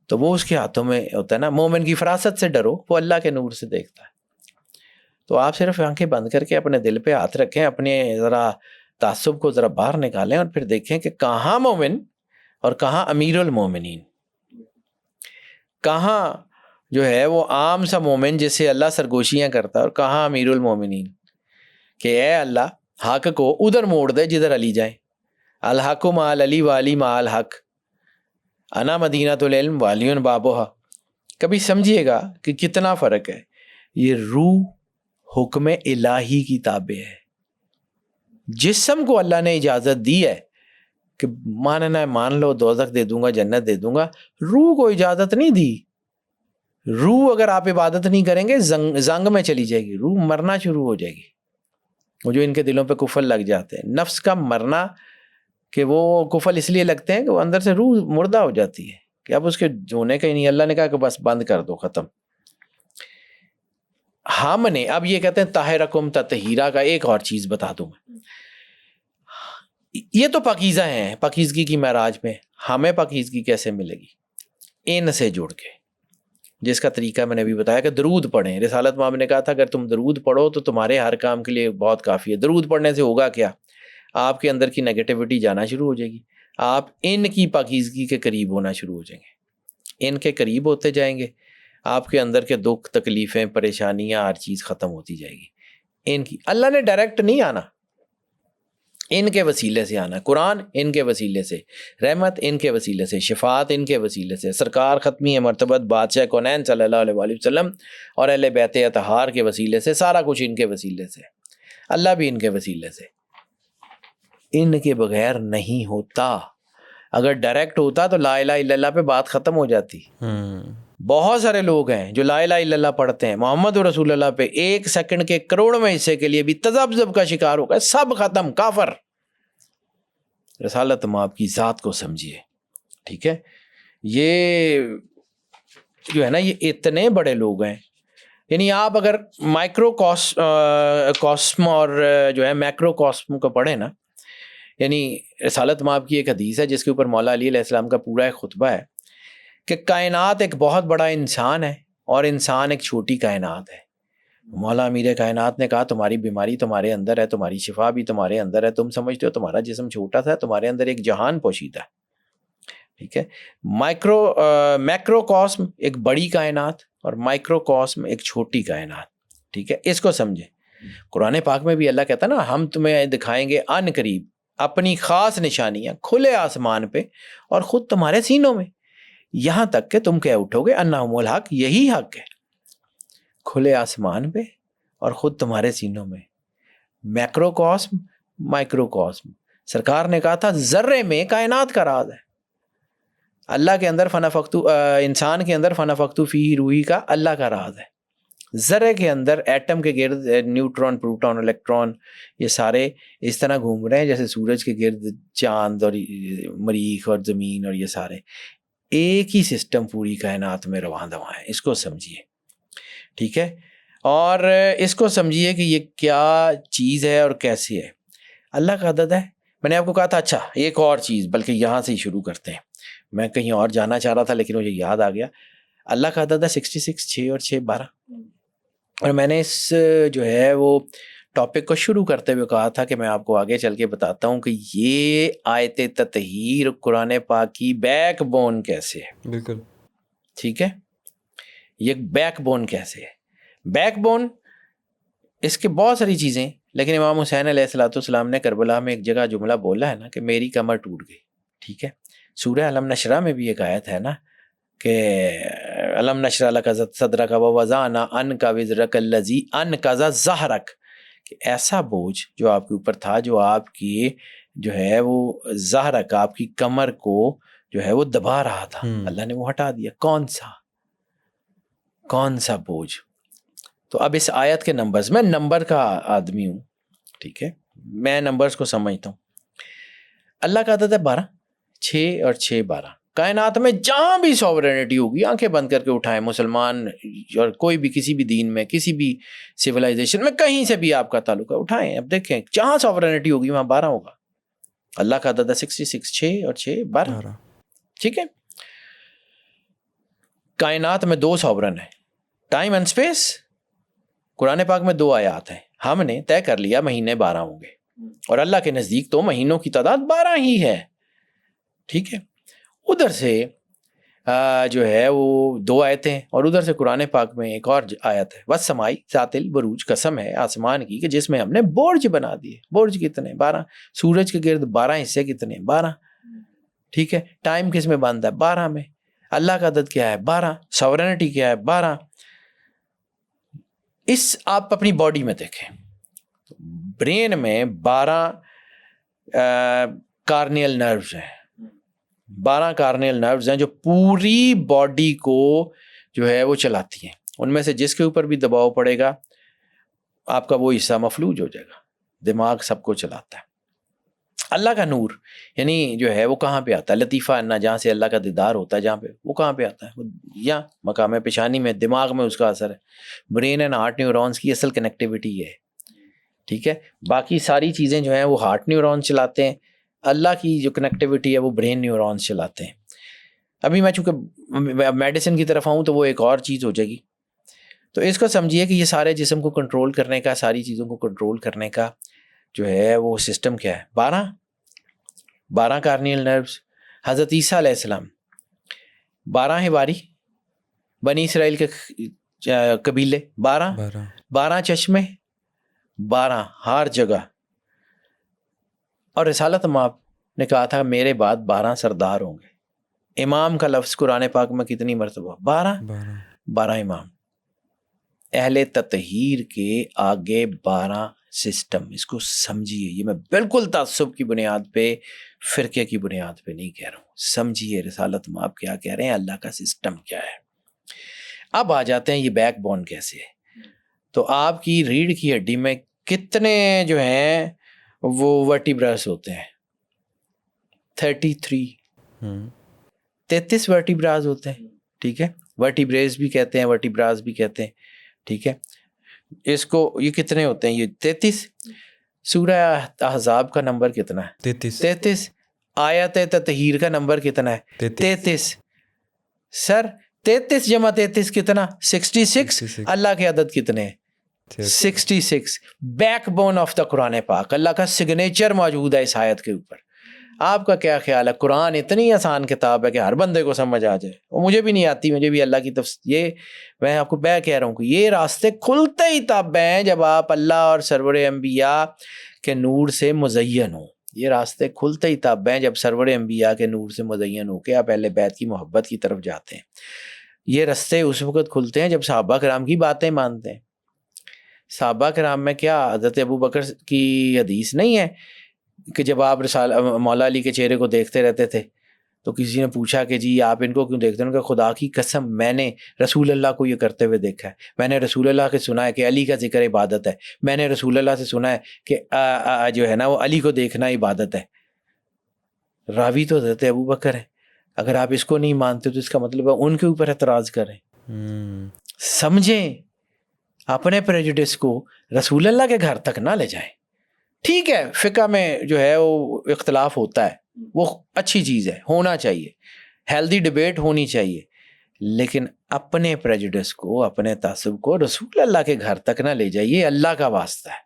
تو وہ اس کے ہاتھوں میں ہوتا ہے نا. مومن کی فراست سے ڈرو, وہ اللہ کے نور سے دیکھتا ہے. تو آپ صرف آنکھیں بند کر کے اپنے دل پہ ہاتھ رکھیں, اپنے ذرا تعصب کو ذرا باہر نکالیں اور پھر دیکھیں کہ کہاں مومن اور کہاں امیر المومنین, کہاں جو ہے وہ عام سا مومن جس سے اللہ سرگوشیاں کرتا ہے, اور کہاں امیر المومنین. کہ اے اللہ حق کو ادھر موڑ دے جدھر علی جائے. الحق مع علی والی مع الحق, انا مدینۃ العلم والیون بابوہا. کبھی سمجھیے گا کہ کتنا فرق ہے. یہ روح حکم الہی کی تابع ہے. جسم کو اللہ نے اجازت دی ہے کہ ماننا ہے مان لو, دوزخ دے دوں گا, جنت دے دوں گا. روح کو اجازت نہیں دی. روح اگر آپ عبادت نہیں کریں گے زنگ میں چلی جائے گی, روح مرنا شروع ہو جائے گی. وہ جو ان کے دلوں پہ کفل لگ جاتے ہیں, نفس کا مرنا, کہ وہ کفل اس لیے لگتے ہیں کہ وہ اندر سے روح مردہ ہو جاتی ہے کہ اب اس کے ہونے کا ہی نہیں. اللہ نے کہا کہ بس بند کر دو, ختم. ہم نے اب یہ کہتے ہیں طاہرکم تطہیرہ کا ایک اور چیز بتا دوں میں. یہ تو پاکیزہ ہیں, پاکیزگی کی معراج میں. ہمیں پاکیزگی کیسے ملے گی؟ ان سے جڑ کے, جس کا طریقہ میں نے بھی بتایا کہ درود پڑھیں. رسالت مآب نے کہا تھا اگر تم درود پڑھو تو تمہارے ہر کام کے لیے بہت کافی ہے. درود پڑھنے سے ہوگا کیا؟ آپ کے اندر کی نیگیٹیوٹی جانا شروع ہو جائے گی. آپ ان کی پاکیزگی کے قریب ہونا شروع ہو جائیں گے, ان کے قریب ہوتے جائیں گے. آپ کے اندر کے دکھ, تکلیفیں, پریشانیاں, ہر چیز ختم ہوتی جائے گی. ان کی اللہ نے ڈائریکٹ نہیں آنا, ان کے وسیلے سے آنا. قرآن ان کے وسیلے سے, رحمت ان کے وسیلے سے, شفاعت ان کے وسیلے سے, سرکار ختمی مرتبت بادشاہ کونین صلی اللہ علیہ وآلہ وسلم اور اہل بیت اطہار کے وسیلے سے, سارا کچھ ان کے وسیلے سے. اللہ بھی ان کے وسیلے سے. ان کے بغیر نہیں ہوتا. اگر ڈائریکٹ ہوتا تو لا الہ الا اللہ پہ بات ختم ہو جاتی. بہت سارے لوگ ہیں جو لا الہ الا اللہ پڑھتے ہیں, محمد رسول اللہ پہ ایک سیکنڈ کے کروڑویں حصے کے لیے بھی تذبذب کا شکار ہو گئے, سب ختم, کافر. رسالت مآب کی ذات کو سمجھیے. ٹھیک ہے, یہ جو ہے نا یہ اتنے بڑے لوگ ہیں. یعنی آپ اگر مائکرو کاسم اور جو ہے میکرو کاسم کو پڑھیں نا, یعنی رسالت مآب کی ایک حدیث ہے جس کے اوپر مولا علی علیہ السلام کا پورا ایک خطبہ ہے کہ کائنات ایک بہت بڑا انسان ہے اور انسان ایک چھوٹی کائنات ہے. مولا امیر کائنات نے کہا تمہاری بیماری تمہارے اندر ہے, تمہاری شفا بھی تمہارے اندر ہے. تم سمجھتے ہو تمہارا جسم چھوٹا تھا, تمہارے اندر ایک جہان پوشیدہ ہے. ٹھیک ہے, میکرو کاسم ایک بڑی کائنات اور مائکرو کاسم ایک چھوٹی کائنات. ٹھیک ہے, اس کو سمجھیں. قرآن پاک میں بھی اللہ کہتا ہے نا ہم تمہیں دکھائیں گے عن قریب اپنی خاص نشانیاں کھلے آسمان پہ اور خود تمہارے سینوں میں، یہاں تک کہ تم کہہ اٹھو گے انہم الحق، یہی حق ہے، کھلے آسمان پہ اور خود تمہارے سینوں میں۔ میکرو کاسم مائکرو کاسم، سرکار نے کہا تھا ذرے میں کائنات کا راز ہے، اللہ کے اندر فنفختو، انسان کے اندر فنفختو فی روحی کا اللہ کا راز ہے، ذرے کے اندر ایٹم کے گرد نیوٹرون پروٹون الیکٹرون یہ سارے اس طرح گھوم رہے ہیں جیسے سورج کے گرد چاند اور مریخ اور زمین، اور یہ سارے ایک ہی سسٹم پوری کائنات میں رواں دواں ہے، اس کو سمجھیے، ٹھیک ہے؟ اور اس کو سمجھیے کہ یہ کیا چیز ہے اور کیسی ہے، اللہ کا عدد ہے۔ میں نے آپ کو کہا تھا اچھا ایک اور چیز، بلکہ یہاں سے ہی شروع کرتے ہیں، میں کہیں اور جانا چاہ رہا تھا لیکن مجھے یاد آ گیا، اللہ کا عدد ہے 66، 6 اور 6 12۔ اور میں نے اس جو ہے وہ ٹاپک کو شروع کرتے ہوئے کہا تھا کہ میں آپ کو آگے چل کے بتاتا ہوں کہ یہ آیت تطہیر قرآن پاک کی بیک بون کیسے ہے۔ بالکل ٹھیک ہے، یہ بیک بون کیسے ہے؟ بیک بون اس کے بہت ساری چیزیں، لیکن امام حسین علیہ الصلوۃ والسلام نے کربلا میں ایک جگہ جملہ بولا ہے نا کہ میری کمر ٹوٹ گئی، ٹھیک ہے؟ سورہ علم نشرہ میں بھی ایک آیت ہے نا کہ علم نشرح لک صدرک ووضعنا عنک وزرک الذی انقض ظہرک، کہ ایسا بوجھ جو آپ کے اوپر تھا، جو آپ کی جو ہے وہ ظہرک، آپ کی کمر کو جو ہے وہ دبا رہا تھا، اللہ نے وہ ہٹا دیا۔ کون سا بوجھ؟ تو اب اس آیت کے نمبرز، میں نمبر کا آدمی ہوں، ٹھیک ہے، میں نمبرز کو سمجھتا ہوں۔ اللہ کا عدد ہے 12، 6 اور 6 12۔ کائنات میں جہاں بھی سوورینٹی ہوگی، آنکھیں بند کر کے اٹھائیں، مسلمان اور کوئی بھی کسی بھی دین میں، کسی بھی سویلائزیشن میں، کہیں سے بھی آپ کا تعلق ہے، اٹھائیں، اب دیکھیں جہاں سوورینٹی ہوگی وہاں 12 ہوگا۔ اللہ کا عدد ہے 66، 6 اور 6 12، ٹھیک ہے؟ کائنات میں 2 سوورن ہیں، ٹائم اینڈ اسپیس۔ قرآن پاک میں 2 آیات ہیں، ہم نے طے کر لیا مہینے 12 ہوں گے، اور اللہ کے نزدیک تو مہینوں کی تعداد 12 ہی ہے، ٹھیک ہے؟ ادھر سے جو ہے وہ 2 آیتیں، اور ادھر سے قرآن پاک میں ایک اور آیت ہے، وَالسَّمَاءِ ذَاتِ الْبُرُوجِ، قسم ہے آسمان کی کہ جس میں ہم نے برج بنا دیے۔ برج کتنے؟ 12۔ سورج کے گرد 12 حصے کتنے؟ 12، ٹھیک ہے؟ ٹائم کس میں بنتا ہے؟ 12 میں۔ اللہ کا عدد کیا ہے؟ 12۔ سورینٹی کیا ہے؟ 12۔ اس آپ اپنی باڈی میں دیکھیں، برین میں 12 کارنیل نروز ہیں، 12 کارنیل نروز ہیں جو پوری باڈی کو جو ہے وہ چلاتی ہیں، ان میں سے جس کے اوپر بھی دباؤ پڑے گا آپ کا وہ حصہ مفلوج ہو جائے گا۔ دماغ سب کو چلاتا ہے۔ اللہ کا نور یعنی جو ہے وہ کہاں پہ آتا ہے؟ لطیفہ انا، جہاں سے اللہ کا دیدار ہوتا ہے، جہاں پہ وہ کہاں پہ آتا ہے؟ یہاں مقام پیشانی میں، دماغ میں اس کا اثر ہے۔ برین اینڈ ہارٹ نیورونز کی اصل کنیکٹیوٹی یہ ہے، ٹھیک ہے؟ باقی ساری چیزیں جو ہیں وہ ہارٹ نیورونز چلاتے ہیں، اللہ کی جو کنیکٹیوٹی ہے وہ برین نیورونز چلاتے ہیں۔ ابھی میں چونکہ میڈیسن کی طرف آؤں تو وہ ایک اور چیز ہو جائے گی، تو اس کو سمجھیے کہ یہ سارے جسم کو کنٹرول کرنے کا، ساری چیزوں کو کنٹرول کرنے کا جو ہے وہ سسٹم کیا ہے؟ 12 کارنیل نروز۔ حضرت عیسیٰ علیہ السلام 12 ہیں واری، بنی اسرائیل کے قبیلے 12 چشمے 12 ہر جگہ، اور رسالت مآب نے کہا تھا میرے بعد 12 سردار ہوں گے۔ امام کا لفظ قرآن پاک میں کتنی مرتبہ؟ 12 امام۔ اہل تطہیر کے آگے 12 سسٹم، اس کو سمجھیے، یہ میں بالکل تعصب کی بنیاد پہ، فرقے کی بنیاد پہ نہیں کہہ رہا ہوں، سمجھیے رسالت مآب کیا کہہ رہے ہیں، اللہ کا سسٹم کیا ہے۔ اب آ جاتے ہیں یہ بیک بون کیسے ہے۔ تو آپ کی ریڑھ کی ہڈی میں کتنے جو ہیں وہ ورٹیبراس ہوتے ہیں؟ 33 ورٹیبراس ہوتے ہیں، ٹھیک ہے؟ ورٹیبریز بھی کہتے ہیں، ورٹیبراس بھی کہتے ہیں، ٹھیک ہے؟ اس کو یہ کتنے ہوتے ہیں؟ یہ 33۔ سورہ احزاب کا نمبر کتنا ہے؟ 33۔ آیت تطہیر کا نمبر کتنا ہے؟ 33۔ سر 33 جمع 33 کتنا؟ 66۔ اللہ کے عدد کتنے ہیں؟ 66۔ بیک بون آف دا قرآن پاک، اللہ کا سگنیچر موجود ہے اس آیت کے اوپر۔ آپ کا کیا خیال ہے؟ قرآن اتنی آسان کتاب ہے کہ ہر بندے کو سمجھ آ جائے. وہ مجھے بھی نہیں آتی, مجھے بھی اللہ کی یہ میں آپ کو کہہ رہا ہوں کہ یہ راستے کھلتے ہی تب ہیں جب آپ اللہ اور سرور انبیاء کے نور سے مزین ہوں. یہ راستے کھلتے ہی تب ہیں جب سرور انبیاء کے نور سے مزین ہو کے آپ اہل بیت کی محبت کی طرف جاتے ہیں. یہ راستے اس وقت کھلتے ہیں جب صحابہ کرام کی باتیں مانتے ہیں. صحابہ کرام میں کیا حضرت ابو بکر کی حدیث نہیں ہے کہ جب آپ مولا علی کے چہرے کو دیکھتے رہتے تھے تو کسی نے پوچھا کہ جی آپ ان کو کیوں دیکھتے ہیں؟ کہ خدا کی قسم میں نے رسول اللہ کو یہ کرتے ہوئے دیکھا ہے, میں نے رسول اللہ کے سنا ہے کہ علی کا ذکر عبادت ہے, میں نے رسول اللہ سے سنا ہے کہ جو ہے نا وہ علی کو دیکھنا عبادت ہے. راوی تو حضرت ابو بکر ہے. اگر آپ اس کو نہیں مانتے تو اس کا مطلب ہے ان کے اوپر اعتراض کریں. سمجھیں اپنے پریجوڈس کو رسول اللہ کے گھر تک نہ لے جائیں. ٹھیک ہے فقہ میں جو ہے وہ اختلاف ہوتا ہے, وہ اچھی چیز ہے, ہونا چاہیے, ہیلدی ڈبیٹ ہونی چاہیے, لیکن اپنے پریجوڈس کو, اپنے تعصب کو رسول اللہ کے گھر تک نہ لے جائیے. اللہ کا واسطہ ہے,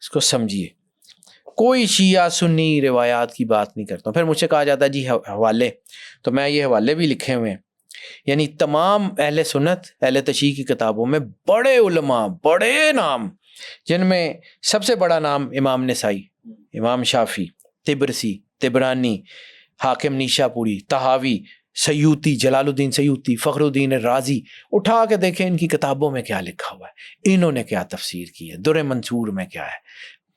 اس کو سمجھیے. کوئی شیعہ سنی روایات کی بات نہیں کرتا ہوں. پھر مجھ سے کہا جاتا ہے جی حوالے, تو میں یہ حوالے بھی لکھے ہوئے ہیں. یعنی تمام اہل سنت, اہل تشیع کی کتابوں میں بڑے علماء, بڑے نام, جن میں سب سے بڑا نام امام نسائی, امام شافعی, طبرسی, طبرانی, حاکم نیشا پوری, طحاوی, سیوطی, جلال الدین سیوطی, فخر الدین رازی, اٹھا کے دیکھیں ان کی کتابوں میں کیا لکھا ہوا ہے, انہوں نے کیا تفسیر کی ہے. در منصور میں کیا ہے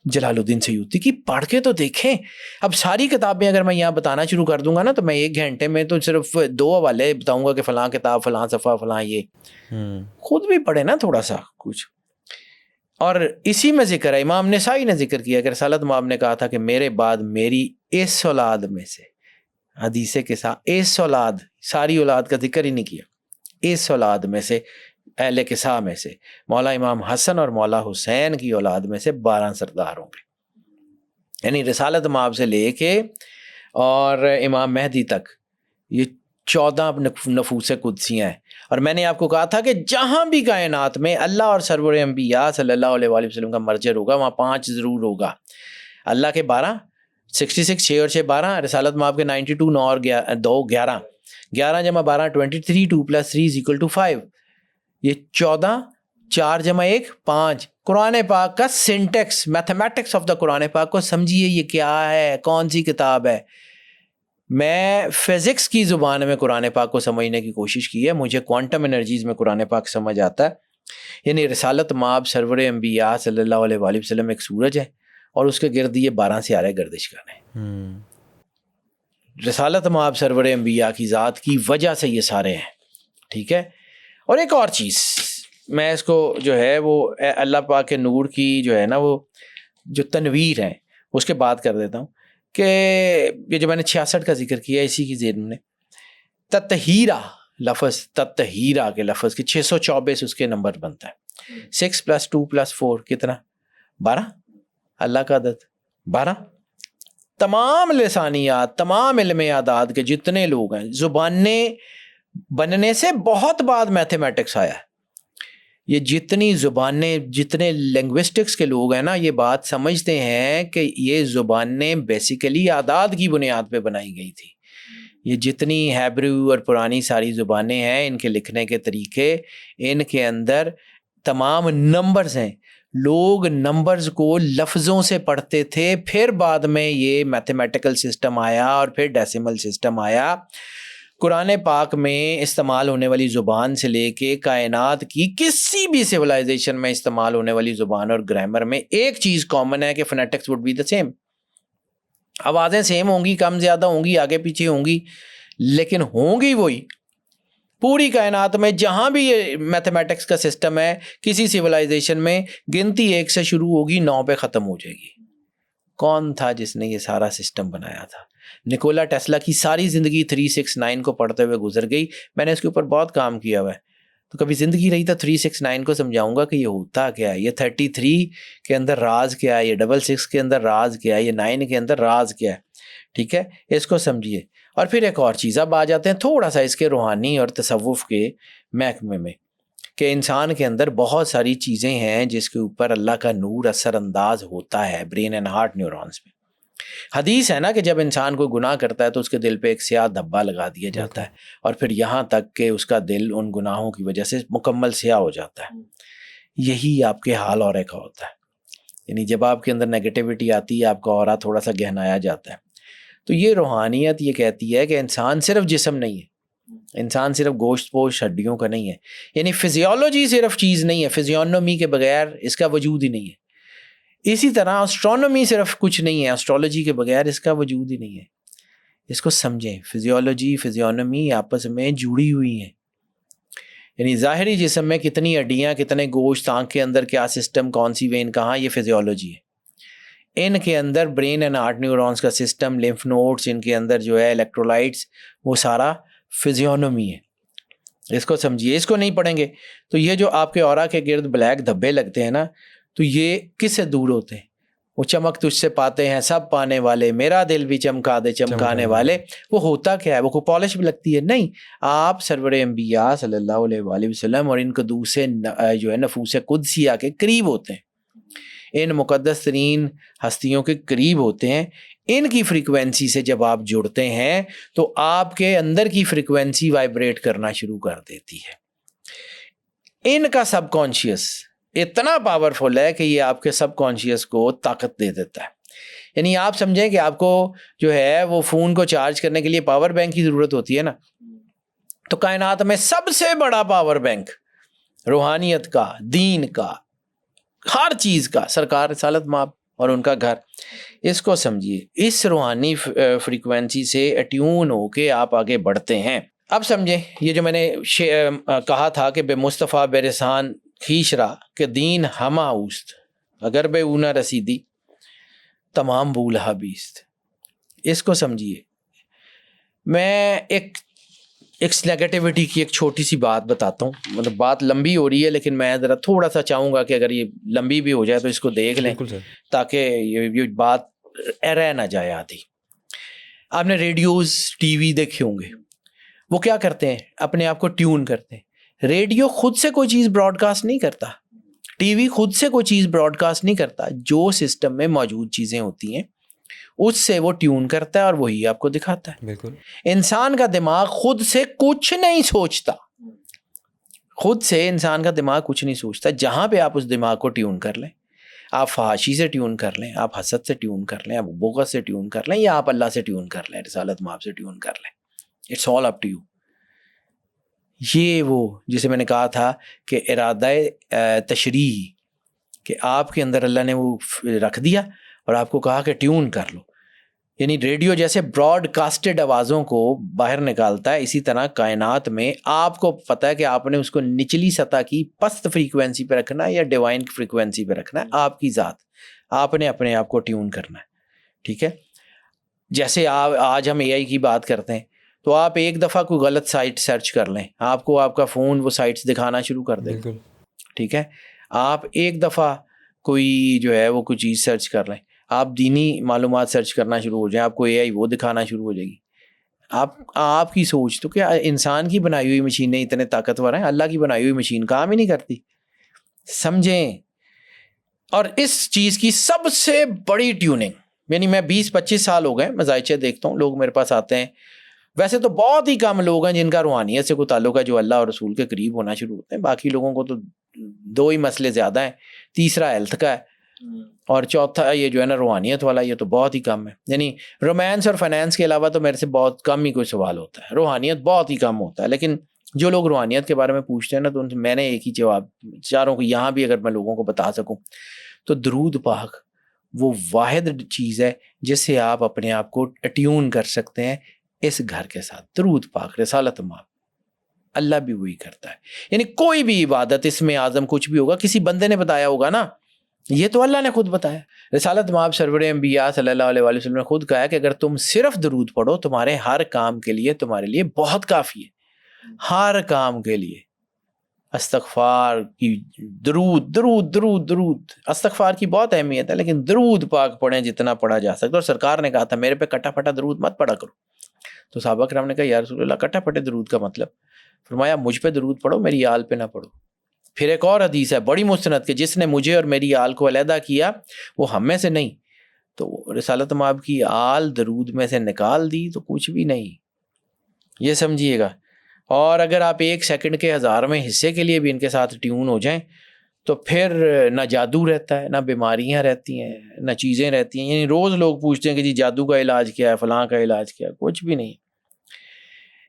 جلال الدین سیوطی کی, پڑھ کے تو دیکھیں. اب ساری کتابیں اگر میں یہاں بتانا شروع کر دوں گا نا تو میں 1 گھنٹے میں تو صرف 2 حوالے بتاؤں گا کہ فلاں کتاب, فلاں صفحہ, فلاں. یہ خود بھی پڑھے نا تھوڑا سا کچھ. اور اسی میں ذکر ہے, امام نسائی نے ذکر کیا کہ رسالت مآب نے کہا تھا کہ میرے بعد میری اس اولاد میں سے, حدیث کے ساتھ اس اولاد, ساری اولاد کا ذکر ہی نہیں کیا, اس اولاد میں سے, اہل کسا میں سے, مولا امام حسن اور مولا حسین کی اولاد میں سے 12 سردار ہوں گے. یعنی رسالت مآب سے لے کے اور امام مہدی تک یہ 14 نفوس قدسیاں ہیں. اور میں نے آپ کو کہا تھا کہ جہاں بھی کائنات میں اللہ اور سرور انبیاء صلی اللہ علیہ وآلہ وسلم کا مرجر ہوگا وہاں 5 ضرور ہوگا. اللہ کے 12, 66, 6 اور 6 12, رسالت مآب کے 92, 9 اور 2 11, 11 جمع 12 23, 2 + 3 = 5, یہ 14, 4 جمع 1 5. قرآن پاک کا سینٹیکس, میتھمیٹکس آف دا قرآن پاک کو سمجھیے یہ کیا ہے, کون سی کتاب ہے. میں فزکس کی زبان میں قرآن پاک کو سمجھنے کی کوشش کی ہے, مجھے کوانٹم انرجیز میں قرآن پاک سمجھ آتا ہے. یعنی رسالت مآب سرور انبیاء صلی اللہ علیہ وآلہ وسلم ایک سورج ہے اور اس کے گرد یہ 12 ستارے گردش کر رہے ہیں. رسالت مآب سرور انبیاء کی ذات کی وجہ سے یہ سارے ہیں. ٹھیک ہے. اور ایک اور چیز میں اس کو جو ہے وہ اللہ پاک کے نور کی جو ہے نا وہ جو تنویر ہیں اس کے بات کر دیتا ہوں کہ یہ جو میں نے 66 کا ذکر کیا اسی کی ذہن میں تطہیرہ لفظ, تطہیرہ کے لفظ کے 624 اس کے نمبر بنتا ہے. 6 + 2 + 4 کتنا؟ 12. اللہ کا عدد 12. تمام لسانیات, تمام علم اعداد کے جتنے لوگ ہیں, زبانیں بننے سے بہت بعد میتھمیٹکس آیا ہے. یہ جتنی زبانیں, جتنے لنگوسٹکس کے لوگ ہیں نا, یہ بات سمجھتے ہیں کہ یہ زبانیں بیسیکلی اعداد کی بنیاد پہ بنائی گئی تھی. یہ جتنی ہیبریو اور پرانی ساری زبانیں ہیں, ان کے لکھنے کے طریقے, ان کے اندر تمام نمبرز ہیں. لوگ نمبرز کو لفظوں سے پڑھتے تھے, پھر بعد میں یہ میتھمیٹیکل سسٹم آیا اور پھر ڈیسیمل سسٹم آیا. قرآن پاک میں استعمال ہونے والی زبان سے لے کے کائنات کی کسی بھی سویلائزیشن میں استعمال ہونے والی زبان اور گرامر میں ایک چیز کامن ہے کہ phonetics would be the same. آوازیں سیم ہوں گی, کم زیادہ ہوں گی, آگے پیچھے ہوں گی, لیکن ہوں گی وہی. پوری کائنات میں جہاں بھی یہ میتھمیٹکس کا سسٹم ہے, کسی سویلائزیشن میں گنتی 1 سے شروع ہوگی, 9 پہ ختم ہو جائے گی. کون تھا جس نے یہ سارا سسٹم بنایا تھا؟ نکولا ٹیسلا کی ساری زندگی 369 کو پڑھتے ہوئے گزر گئی. میں نے اس کے اوپر بہت کام کیا ہوا ہے, تو کبھی زندگی رہی تو 369 کو سمجھاؤں گا کہ یہ ہوتا کیا ہے, یہ 33 کے اندر راز کیا ہے, یہ 66 کے اندر راز کیا ہے, یہ 9 کے اندر راز کیا ہے. ٹھیک ہے, اس کو سمجھیے. اور پھر ایک اور چیز, اب آ جاتے ہیں تھوڑا سا اس کے روحانی اور تصوف کے محکمے میں, کہ انسان کے اندر بہت ساری چیزیں ہیں جس کے اوپر اللہ کا نور اثر انداز ہوتا ہے, برین اینڈ ہارٹ نیورونز میں. حدیث ہے نا کہ جب انسان کوئی گناہ کرتا ہے تو اس کے دل پہ ایک سیاہ دھبا لگا دیا جاتا ہے اور پھر یہاں تک کہ اس کا دل ان گناہوں کی وجہ سے مکمل سیاہ ہو جاتا ہے. یہی آپ کے حال اورے کا ہوتا ہے. یعنی جب آپ کے اندر نیگیٹیوٹی آتی ہے آپ کا اورا تھوڑا سا گہنایا جاتا ہے. تو یہ روحانیت یہ کہتی ہے کہ انسان صرف جسم نہیں ہے, انسان صرف گوشت پوش ہڈیوں کا نہیں ہے. یعنی فزیولوجی صرف چیز نہیں ہے, فزیونومی کے بغیر اس کا وجود ہی نہیں ہے. اسی طرح اسٹرونومی صرف کچھ نہیں ہے, اسٹرالوجی کے بغیر اس کا وجود ہی نہیں ہے. اس کو سمجھیں, فزیولوجی فزیونومی آپس میں جڑی ہوئی ہیں. یعنی ظاہری جسم میں کتنی ہڈیاں, کتنے گوشت, آنکھ کے اندر کیا سسٹم, کون سی وین کہاں, یہ فزیولوجی ہے. ان کے اندر برین اینڈ ہارٹ نیورونز کا سسٹم, لمف نوڈس, ان کے اندر جو ہے الیکٹرولائٹس, وہ سارا فزیونومی ہے. اس کو سمجھیے. اس کو نہیں پڑھیں گے تو یہ جو آپ کے اورا کے گرد بلیک دھبے لگتے ہیں نا, تو یہ کس سے دور ہوتے ہیں؟ وہ چمک تجھ سے پاتے ہیں سب پانے والے, میرا دل بھی چمکا دے چمکانے والے. وہ ہوتا کیا ہے؟ وہ کوئی پالش بھی لگتی ہے؟ نہیں. آپ سرور انبیاء صلی اللہ علیہ وآلہ وسلم اور ان قدوس جو ہے نفوس قدسیہ کے قریب ہوتے ہیں, ان مقدس ترین ہستیوں کے قریب ہوتے ہیں. ان کی فریکوینسی سے جب آپ جڑتے ہیں تو آپ کے اندر کی فریکوینسی وائبریٹ کرنا شروع کر دیتی ہے. ان کا سب کانشیس اتنا پاورفل ہے کہ یہ آپ کے سب کانشیس کو طاقت دے دیتا ہے. یعنی آپ سمجھیں کہ آپ کو جو ہے وہ فون کو چارج کرنے کے لیے پاور بینک کی ضرورت ہوتی ہے نا, تو کائنات میں سب سے بڑا پاور بینک روحانیت کا, دین کا, ہر چیز کا سرکار رسالت مآب اور ان کا گھر. اس کو سمجھیے. اس روحانی فریکوینسی سے اٹیون ہو کے آپ آگے بڑھتے ہیں. اب سمجھیں یہ جو میں نے کہا تھا کہ بے مصطفیٰ بے رسان خیش را کہ دین ہمہ اوست, اگر بے اونا رسیدی تمام بولہا بیست. اس کو سمجھیے. میں ایک نیگیٹیوٹی کی ایک چھوٹی سی بات بتاتا ہوں. مطلب بات لمبی ہو رہی ہے لیکن میں ذرا تھوڑا سا چاہوں گا کہ اگر یہ لمبی بھی ہو جائے تو اس کو دیکھ لیں تاکہ یہ بات رہ نہ جائے آدھی. آپ نے ریڈیوز ٹی وی دیکھے ہوں گے, وہ کیا کرتے ہیں؟ اپنے آپ کو ٹیون کرتے ہیں. ریڈیو خود سے کوئی چیز براڈ کاسٹ نہیں کرتا, ٹی وی خود سے کوئی چیز براڈ کاسٹ نہیں کرتا. جو سسٹم میں موجود چیزیں ہوتی ہیں اس سے وہ ٹیون کرتا ہے اور وہی آپ کو دکھاتا ہے. بالکل. انسان کا دماغ خود سے کچھ نہیں سوچتا, خود سے انسان کا دماغ کچھ نہیں سوچتا. جہاں پہ آپ اس دماغ کو ٹیون کر لیں, آپ فحاشی سے ٹیون کر لیں, آپ حسد سے ٹیون کر لیں, آپ بغض سے ٹیون کر لیں, یا آپ اللہ سے ٹیون کر لیں, رسالت مآب سے ٹیون کر لیں, it's all up to you. یہ وہ جسے میں نے کہا تھا کہ ارادہ تشریح, کہ آپ کے اندر اللہ نے وہ رکھ دیا اور آپ کو کہا کہ ٹیون کر لو. یعنی ریڈیو جیسے براڈ کاسٹڈ آوازوں کو باہر نکالتا ہے, اسی طرح کائنات میں آپ کو پتہ ہے کہ آپ نے اس کو نچلی سطح کی پست فریکوینسی پہ رکھنا ہے یا ڈیوائن فریکوینسی پہ رکھنا ہے. آپ کی ذات, آپ نے اپنے آپ کو ٹیون کرنا ہے. ٹھیک ہے. جیسے آج ہم اے آئی کی بات کرتے ہیں تو آپ ایک دفعہ کوئی غلط سائٹ سرچ کر لیں, آپ کو آپ کا فون وہ سائٹس دکھانا شروع کر دے گا. ٹھیک ہے. آپ ایک دفعہ کوئی جو ہے وہ کوئی چیز سرچ کر لیں, آپ دینی معلومات سرچ کرنا شروع ہو جائیں, آپ کو اے آئی وہ دکھانا شروع ہو جائے گی. آپ کی سوچ تو کیا انسان کی بنائی ہوئی مشینیں اتنے طاقتور ہیں, اللہ کی بنائی ہوئی مشین کام ہی نہیں کرتی. سمجھیں. اور اس چیز کی سب سے بڑی ٹیوننگ, یعنی میں 20-25 سال ہو گئے میں ذائچے دیکھتا ہوں, لوگ میرے پاس آتے ہیں. ویسے تو بہت ہی کم لوگ ہیں جن کا روحانیت سے کوئی تعلق ہے, جو اللہ اور رسول کے قریب ہونا شروع ہوتے ہیں. باقی لوگوں کو تو 2 ہی مسئلے زیادہ ہیں, تیسرا ہیلتھ کا ہے اور چوتھا یہ جو ہے نا روحانیت والا, یہ تو بہت ہی کم ہے. یعنی رومانس اور فائنانس کے علاوہ تو میرے سے بہت کم ہی کوئی سوال ہوتا ہے, روحانیت بہت ہی کم ہوتا ہے. لیکن جو لوگ روحانیت کے بارے میں پوچھتے ہیں نا, تو میں نے ایک ہی جواب چاروں کو یہاں بھی اگر میں لوگوں کو بتا سکوں تو درود پاک وہ واحد چیز ہے جس سے آپ اپنے آپ کو اٹیون کر سکتے ہیں اس گھر کے ساتھ. درود پاک, رسالت مآب, اللہ بھی وہی کرتا ہے. یعنی کوئی بھی عبادت اس میں اعظم کچھ بھی ہوگا کسی بندے نے بتایا ہوگا نا, یہ تو اللہ نے خود بتایا. رسالت مآب سرور انبیاء صلی اللہ علیہ وآلہ وسلم نے خود کہا کہ اگر تم صرف درود پڑھو تمہارے ہر کام کے لیے تمہارے لیے بہت کافی ہے, ہر کام کے لیے. استغفار کی درود درود درود درود, استغفار کی بہت اہمیت ہے, لیکن درود پاک پڑھیں جتنا پڑھا جا سکتا. اور سرکار نے کہا تھا میرے پہ کٹا پھٹا درود مت پڑھا کرو. تو صحابہ کرام نے کہا یا رسول اللہ کٹا پھٹے درود کا مطلب؟ فرمایا مجھ پہ درود پڑھو, میری آل پہ نہ پڑھو. پھر ایک اور حدیث ہے بڑی مستند کہ جس نے مجھے اور میری آل کو علیحدہ کیا وہ ہم میں سے نہیں. تو رسالت مآب کی آل درود میں سے نکال دی تو کچھ بھی نہیں، یہ سمجھیے گا۔ اور اگر آپ 1 سیکنڈ کے 1000ویں حصے کے لیے بھی ان کے ساتھ ٹیون ہو جائیں تو پھر نہ جادو رہتا ہے، نہ بیماریاں رہتی ہیں، نہ چیزیں رہتی ہیں۔ یعنی روز لوگ پوچھتے ہیں کہ جی جادو کا علاج کیا ہے، فلاں کا علاج کیا ہے، کچھ بھی نہیں۔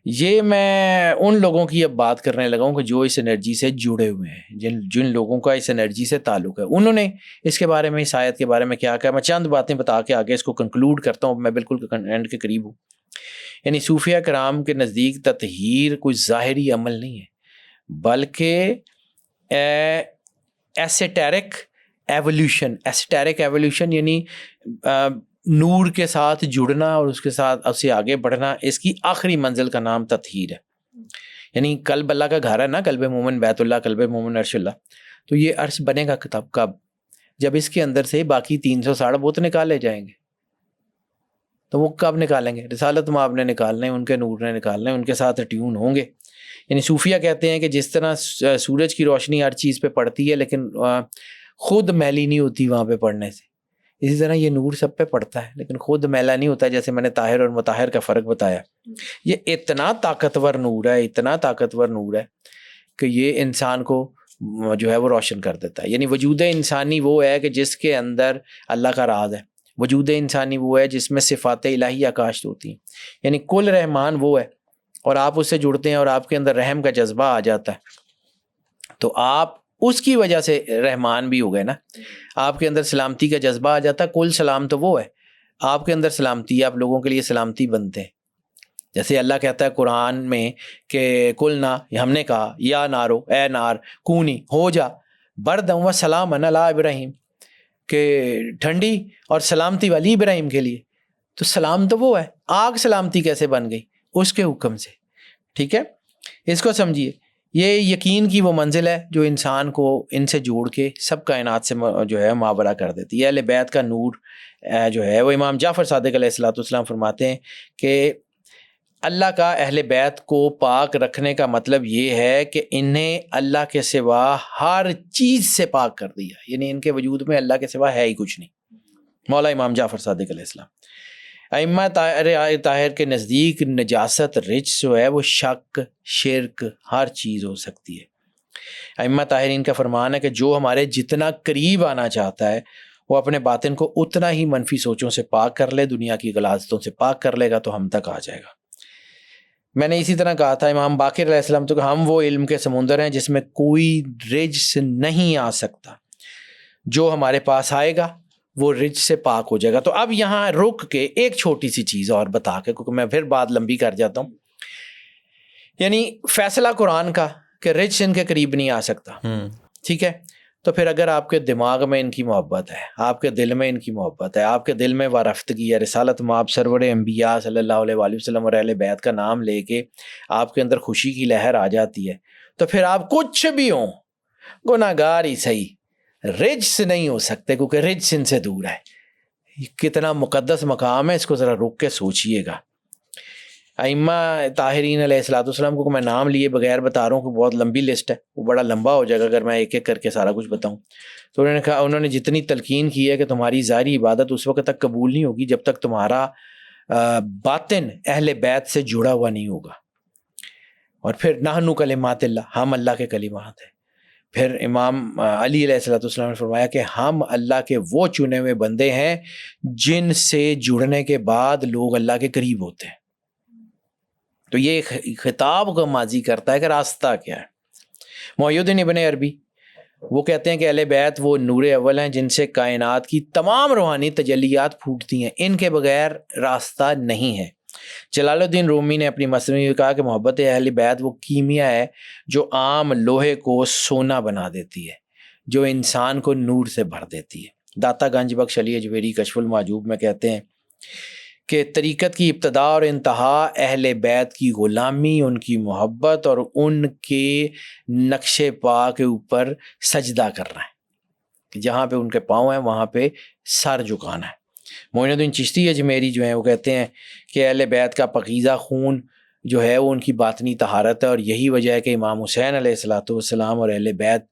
یہ میں ان لوگوں کی اب بات کرنے لگا ہوں کہ جو اس انرجی سے جڑے ہوئے ہیں، جن لوگوں کا اس انرجی سے تعلق ہے، انہوں نے اس کے بارے میں، اس آیت کے بارے میں کیا کہا۔ میں چند باتیں بتا کے آگے اس کو کنکلوڈ کرتا ہوں، میں بالکل اینڈ کے قریب ہوں۔ یعنی صوفیہ کرام کے نزدیک تطہیر کوئی ظاہری عمل نہیں ہے، بلکہ ایسیٹیرک ایولیوشن یعنی نور کے ساتھ جڑنا اور اس کے ساتھ اسے آگے بڑھنا، اس کی آخری منزل کا نام تطہیر ہے۔ یعنی قلب اللہ کا گھر ہے نا، قلب مومن بیت اللہ، قلب مومن عرش اللہ، تو یہ عرش بنے گا کب؟ جب اس کے اندر سے باقی 360 بت نکالے جائیں گے۔ تو وہ کب نکالیں گے؟ رسالت مآب نے نکالنے، ان کے نور نے نکالنے، ان کے ساتھ ٹیون ہوں گے۔ یعنی صوفیہ کہتے ہیں کہ جس طرح سورج کی روشنی ہر چیز پہ پڑتی ہے لیکن خود میلی نہیں ہوتی وہاں پہ پڑنے سے، اسی طرح یہ نور سب پہ پڑتا ہے لیکن خود میلا نہیں ہوتا، جیسے میں نے طاہر اور مطہر کا فرق بتایا۔ یہ اتنا طاقتور نور ہے، اتنا طاقتور نور ہے کہ یہ انسان کو جو ہے وہ روشن کر دیتا ہے۔ یعنی وجود انسانی وہ ہے کہ جس کے اندر اللہ کا راز ہے، وجود انسانی وہ ہے جس میں صفات الہیہ کاشت ہوتی ہیں، یعنی کل رحمان وہ ہے، اور آپ اس سے جڑتے ہیں اور آپ کے اندر رحم کا جذبہ آ جاتا ہے تو آپ اس کی وجہ سے رحمان بھی ہو گئے نا۔ آپ کے اندر سلامتی کا جذبہ آ جاتا ہے، کل سلام تو وہ ہے، آپ کے اندر سلامتی ہے، آپ لوگوں کے لیے سلامتی بنتے ہیں۔ جیسے اللہ کہتا ہے قرآن میں کہ قلنا، ہم نے کہا، یا نارو، اے نار، کونی، ہو جا، بردًا و سلامًا علی ابراہیم، کہ ٹھنڈی اور سلامتی والی ابراہیم کے لیے۔ تو سلام تو وہ ہے، آگ سلامتی کیسے بن گئی؟ اس کے حکم سے۔ ٹھیک ہے، اس کو سمجھیے۔ یہ یقین کی وہ منزل ہے جو انسان کو ان سے جوڑ کے سب کائنات سے جو ہے مابرہ کر دیتی ہے۔ اہل بیت کا نور جو ہے وہ امام جعفر صادق علیہ الصلوۃ والسلام فرماتے ہیں کہ اللہ کا اہل بیت کو پاک رکھنے کا مطلب یہ ہے کہ انہیں اللہ کے سوا ہر چیز سے پاک کر دیا، یعنی ان کے وجود میں اللہ کے سوا ہے ہی کچھ نہیں۔ مولا امام جعفر صادق علیہ السلام۔ ائمہ طاہر کے نزدیک نجاست، رجس جو ہے وہ شک، شرک، ہر چیز ہو سکتی ہے۔ ائمہ طاہرین کا فرمان ہے کہ جو ہمارے جتنا قریب آنا چاہتا ہے وہ اپنے باطن کو اتنا ہی منفی سوچوں سے پاک کر لے، دنیا کی غلاظتوں سے پاک کر لے گا تو ہم تک آ جائے گا۔ میں نے اسی طرح کہا تھا امام باقر علیہ السلام تو کہ ہم وہ علم کے سمندر ہیں جس میں کوئی رجس نہیں آ سکتا، جو ہمارے پاس آئے گا وہ رج سے پاک ہو جائے گا۔ تو اب یہاں رک کے ایک چھوٹی سی چیز اور بتا کے، کیونکہ میں پھر بات لمبی کر جاتا ہوں، یعنی فیصلہ قرآن کا کہ رج ان کے قریب نہیں آ سکتا، ٹھیک ہے؟ تو پھر اگر آپ کے دماغ میں ان کی محبت ہے، آپ کے دل میں ان کی محبت ہے، آپ کے دل میں وارفتگی ہے، رسالت مآب سرور انبیاء صلی اللہ علیہ وآلہ وسلم اور اہل بیت کا نام لے کے آپ کے اندر خوشی کی لہر آ جاتی ہے، تو پھر آپ کچھ بھی ہوں، گناہ گار ہی صحیح، رجس نہیں ہو سکتے، کیونکہ رجس ان سے دور ہے۔ کتنا مقدس مقام ہے، اس کو ذرا رک کے سوچئے گا۔ ائمہ طاہرین علیہ الصلوۃ والسلام کو میں نام لیے بغیر بتا رہا ہوں کہ بہت لمبی لسٹ ہے، وہ بڑا لمبا ہو جائے گا اگر میں ایک ایک کر کے سارا کچھ بتاؤں۔ تو انہوں نے کہا، انہوں نے جتنی تلقین کی ہے کہ تمہاری ظاہری عبادت اس وقت تک قبول نہیں ہوگی جب تک تمہارا باطن اہل بیت سے جڑا ہوا نہیں ہوگا۔ اور پھر نحن کلمات اللہ، ہم اللہ کے کلمات ہیں۔ پھر امام علی علیہ الصلوۃ والسلام نے فرمایا کہ ہم اللہ کے وہ چنے ہوئے بندے ہیں جن سے جڑنے کے بعد لوگ اللہ کے قریب ہوتے ہیں۔ تو یہ خطاب کا ماضی کرتا ہے کہ راستہ کیا ہے۔ محی الدین ابن عربی وہ کہتے ہیں کہ اہل بیت وہ نور اول ہیں جن سے کائنات کی تمام روحانی تجلیات پھوٹتی ہیں، ان کے بغیر راستہ نہیں ہے۔ جلال الدین رومی نے اپنی مثنوی میں کہا کہ محبت اہل بیت وہ کیمیا ہے جو عام لوہے کو سونا بنا دیتی ہے، جو انسان کو نور سے بھر دیتی ہے۔ داتا گنج بخش علی اجویری کشف المحجوب میں کہتے ہیں کہ طریقت کی ابتدا اور انتہا اہل بیت کی غلامی، ان کی محبت اور ان کے نقش پا کے اوپر سجدہ کرنا ہے، جہاں پہ ان کے پاؤں ہیں وہاں پہ سر جھکانا ہے۔ معین الدین چشتی اجمیری جو ہیں وہ کہتے ہیں کہ اہل بیت کا پاکیزہ خون جو ہے وہ ان کی باطنی طہارت ہے، اور یہی وجہ ہے کہ امام حسین علیہ الصلوۃ والسلام اور اہل بیت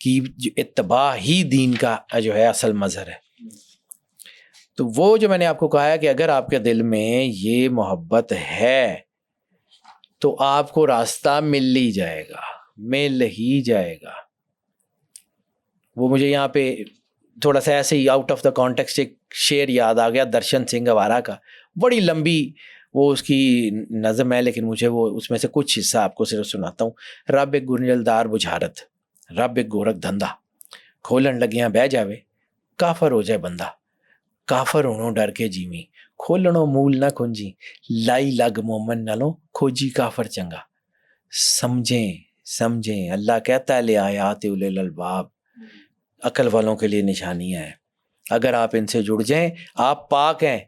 کی اتباع ہی دین کا جو ہے اصل مظہر ہے۔ تو وہ جو میں نے آپ کو کہا ہے کہ اگر آپ کے دل میں یہ محبت ہے تو آپ کو راستہ مل ہی جائے گا، مل ہی جائے گا۔ وہ مجھے یہاں پہ تھوڑا سا ایسے ہی آؤٹ آف دا کانٹیکسٹ ایک شعر یاد آ گیا درشن سنگھ گوارا کا، بڑی لمبی وہ اس کی نظم ہے، لیکن مجھے وہ اس میں سے کچھ حصہ آپ کو صرف سناتا ہوں۔ رب ایک گنجلدار بجھارت، رب ایک گورک دھندا، کھولن لگیاں بہ جاوے کافر ہو جائے بندہ، کافر ہونوں ڈر کے جیویں کھولنوں مول نہ کھنجی، لائی لگ مومن نالوں کھوجی کافر چنگا۔ سمجھیں اللہ کہتا ہے لے آیات اولی الالباب، عقل والوں کے لیے نشانیاں ہیں، اگر آپ ان سے جڑ جائیں آپ پاک ہیں،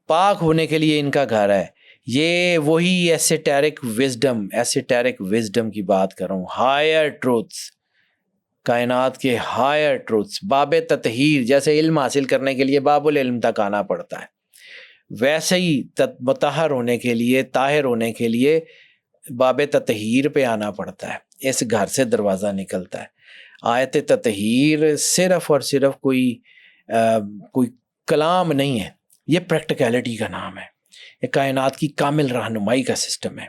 پاک ہونے کے لیے ان کا گھر ہے۔ یہ وہی ایسیٹیرک وزڈم کی بات کر رہا ہوں، ہائر ٹروتھس، کائنات کے ہائر ٹروتھس، باب تطہیر، جیسے علم حاصل کرنے کے لیے باب العلم تک آنا پڑتا ہے، ویسے ہی مطہر ہونے کے لیے، طاہر ہونے کے لیے باب تطہیر پہ آنا پڑتا ہے، اس گھر سے دروازہ نکلتا ہے۔ آیت تطہیر صرف اور صرف کوئی کلام نہیں ہے، یہ پریکٹیکلٹی کا نام ہے، یہ کائنات کی کامل رہنمائی کا سسٹم ہے،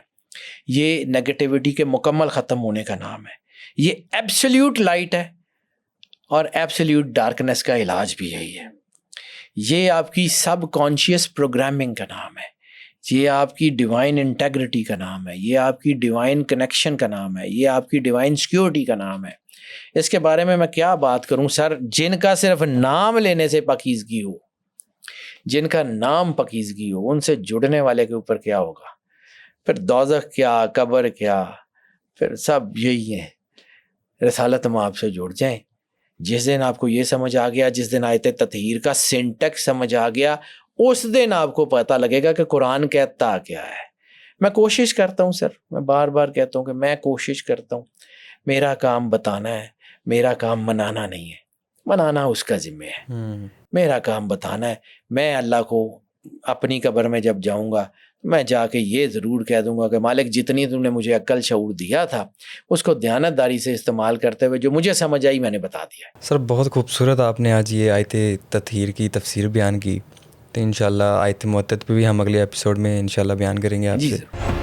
یہ نیگیٹیوٹی کے مکمل ختم ہونے کا نام ہے، یہ ایبسلیوٹ لائٹ ہے اور ایبسلیوٹ ڈارکنیس کا علاج بھی یہی ہے، یہ آپ کی سب کانشیس پروگرامنگ کا نام ہے، یہ آپ کی ڈیوائن انٹیگریٹی کا نام ہے، یہ آپ کی ڈیوائن کنیکشن کا نام ہے، یہ آپ کی ڈیوائن سیکیورٹی کا نام ہے۔ اس کے بارے میں کیا بات کروں سر، جن کا صرف نام لینے سے پاکیزگی ہو، جن کا نام پاکیزگی ہو، ان سے جڑنے والے کے اوپر کیا ہوگا؟ پھر دوزخ کیا، قبر کیا، پھر سب یہی ہیں۔ رسالت مآب سے جڑ جائیں، جس دن آپ کو یہ سمجھ آ گیا، جس دن آیت تطہیر کا سینٹیکس سمجھ آ گیا، اس دن آپ کو پتہ لگے گا کہ قرآن کہتا کیا ہے۔ میں کوشش کرتا ہوں سر، میں بار بار کہتا ہوں کہ میں کوشش کرتا ہوں، میرا کام بتانا ہے، میرا کام منانا نہیں ہے، منانا اس کا ذمہ ہے، میرا کام بتانا ہے۔ میں اللہ کو اپنی قبر میں جب جاؤں گا میں جا کے یہ ضرور کہہ دوں گا کہ مالک جتنی تم نے مجھے عقل شعور دیا تھا اس کو دیانتداری سے استعمال کرتے ہوئے جو مجھے سمجھ آئی میں نے بتا دیا۔ سر بہت خوبصورت آپ نے آج یہ آیت تطہیر کی تفسیر بیان کی، تو انشاءاللہ آیت متعدد پہ بھی ہم اگلے ایپیسوڈ میں انشاءاللہ بیان کریں گے آپ سے۔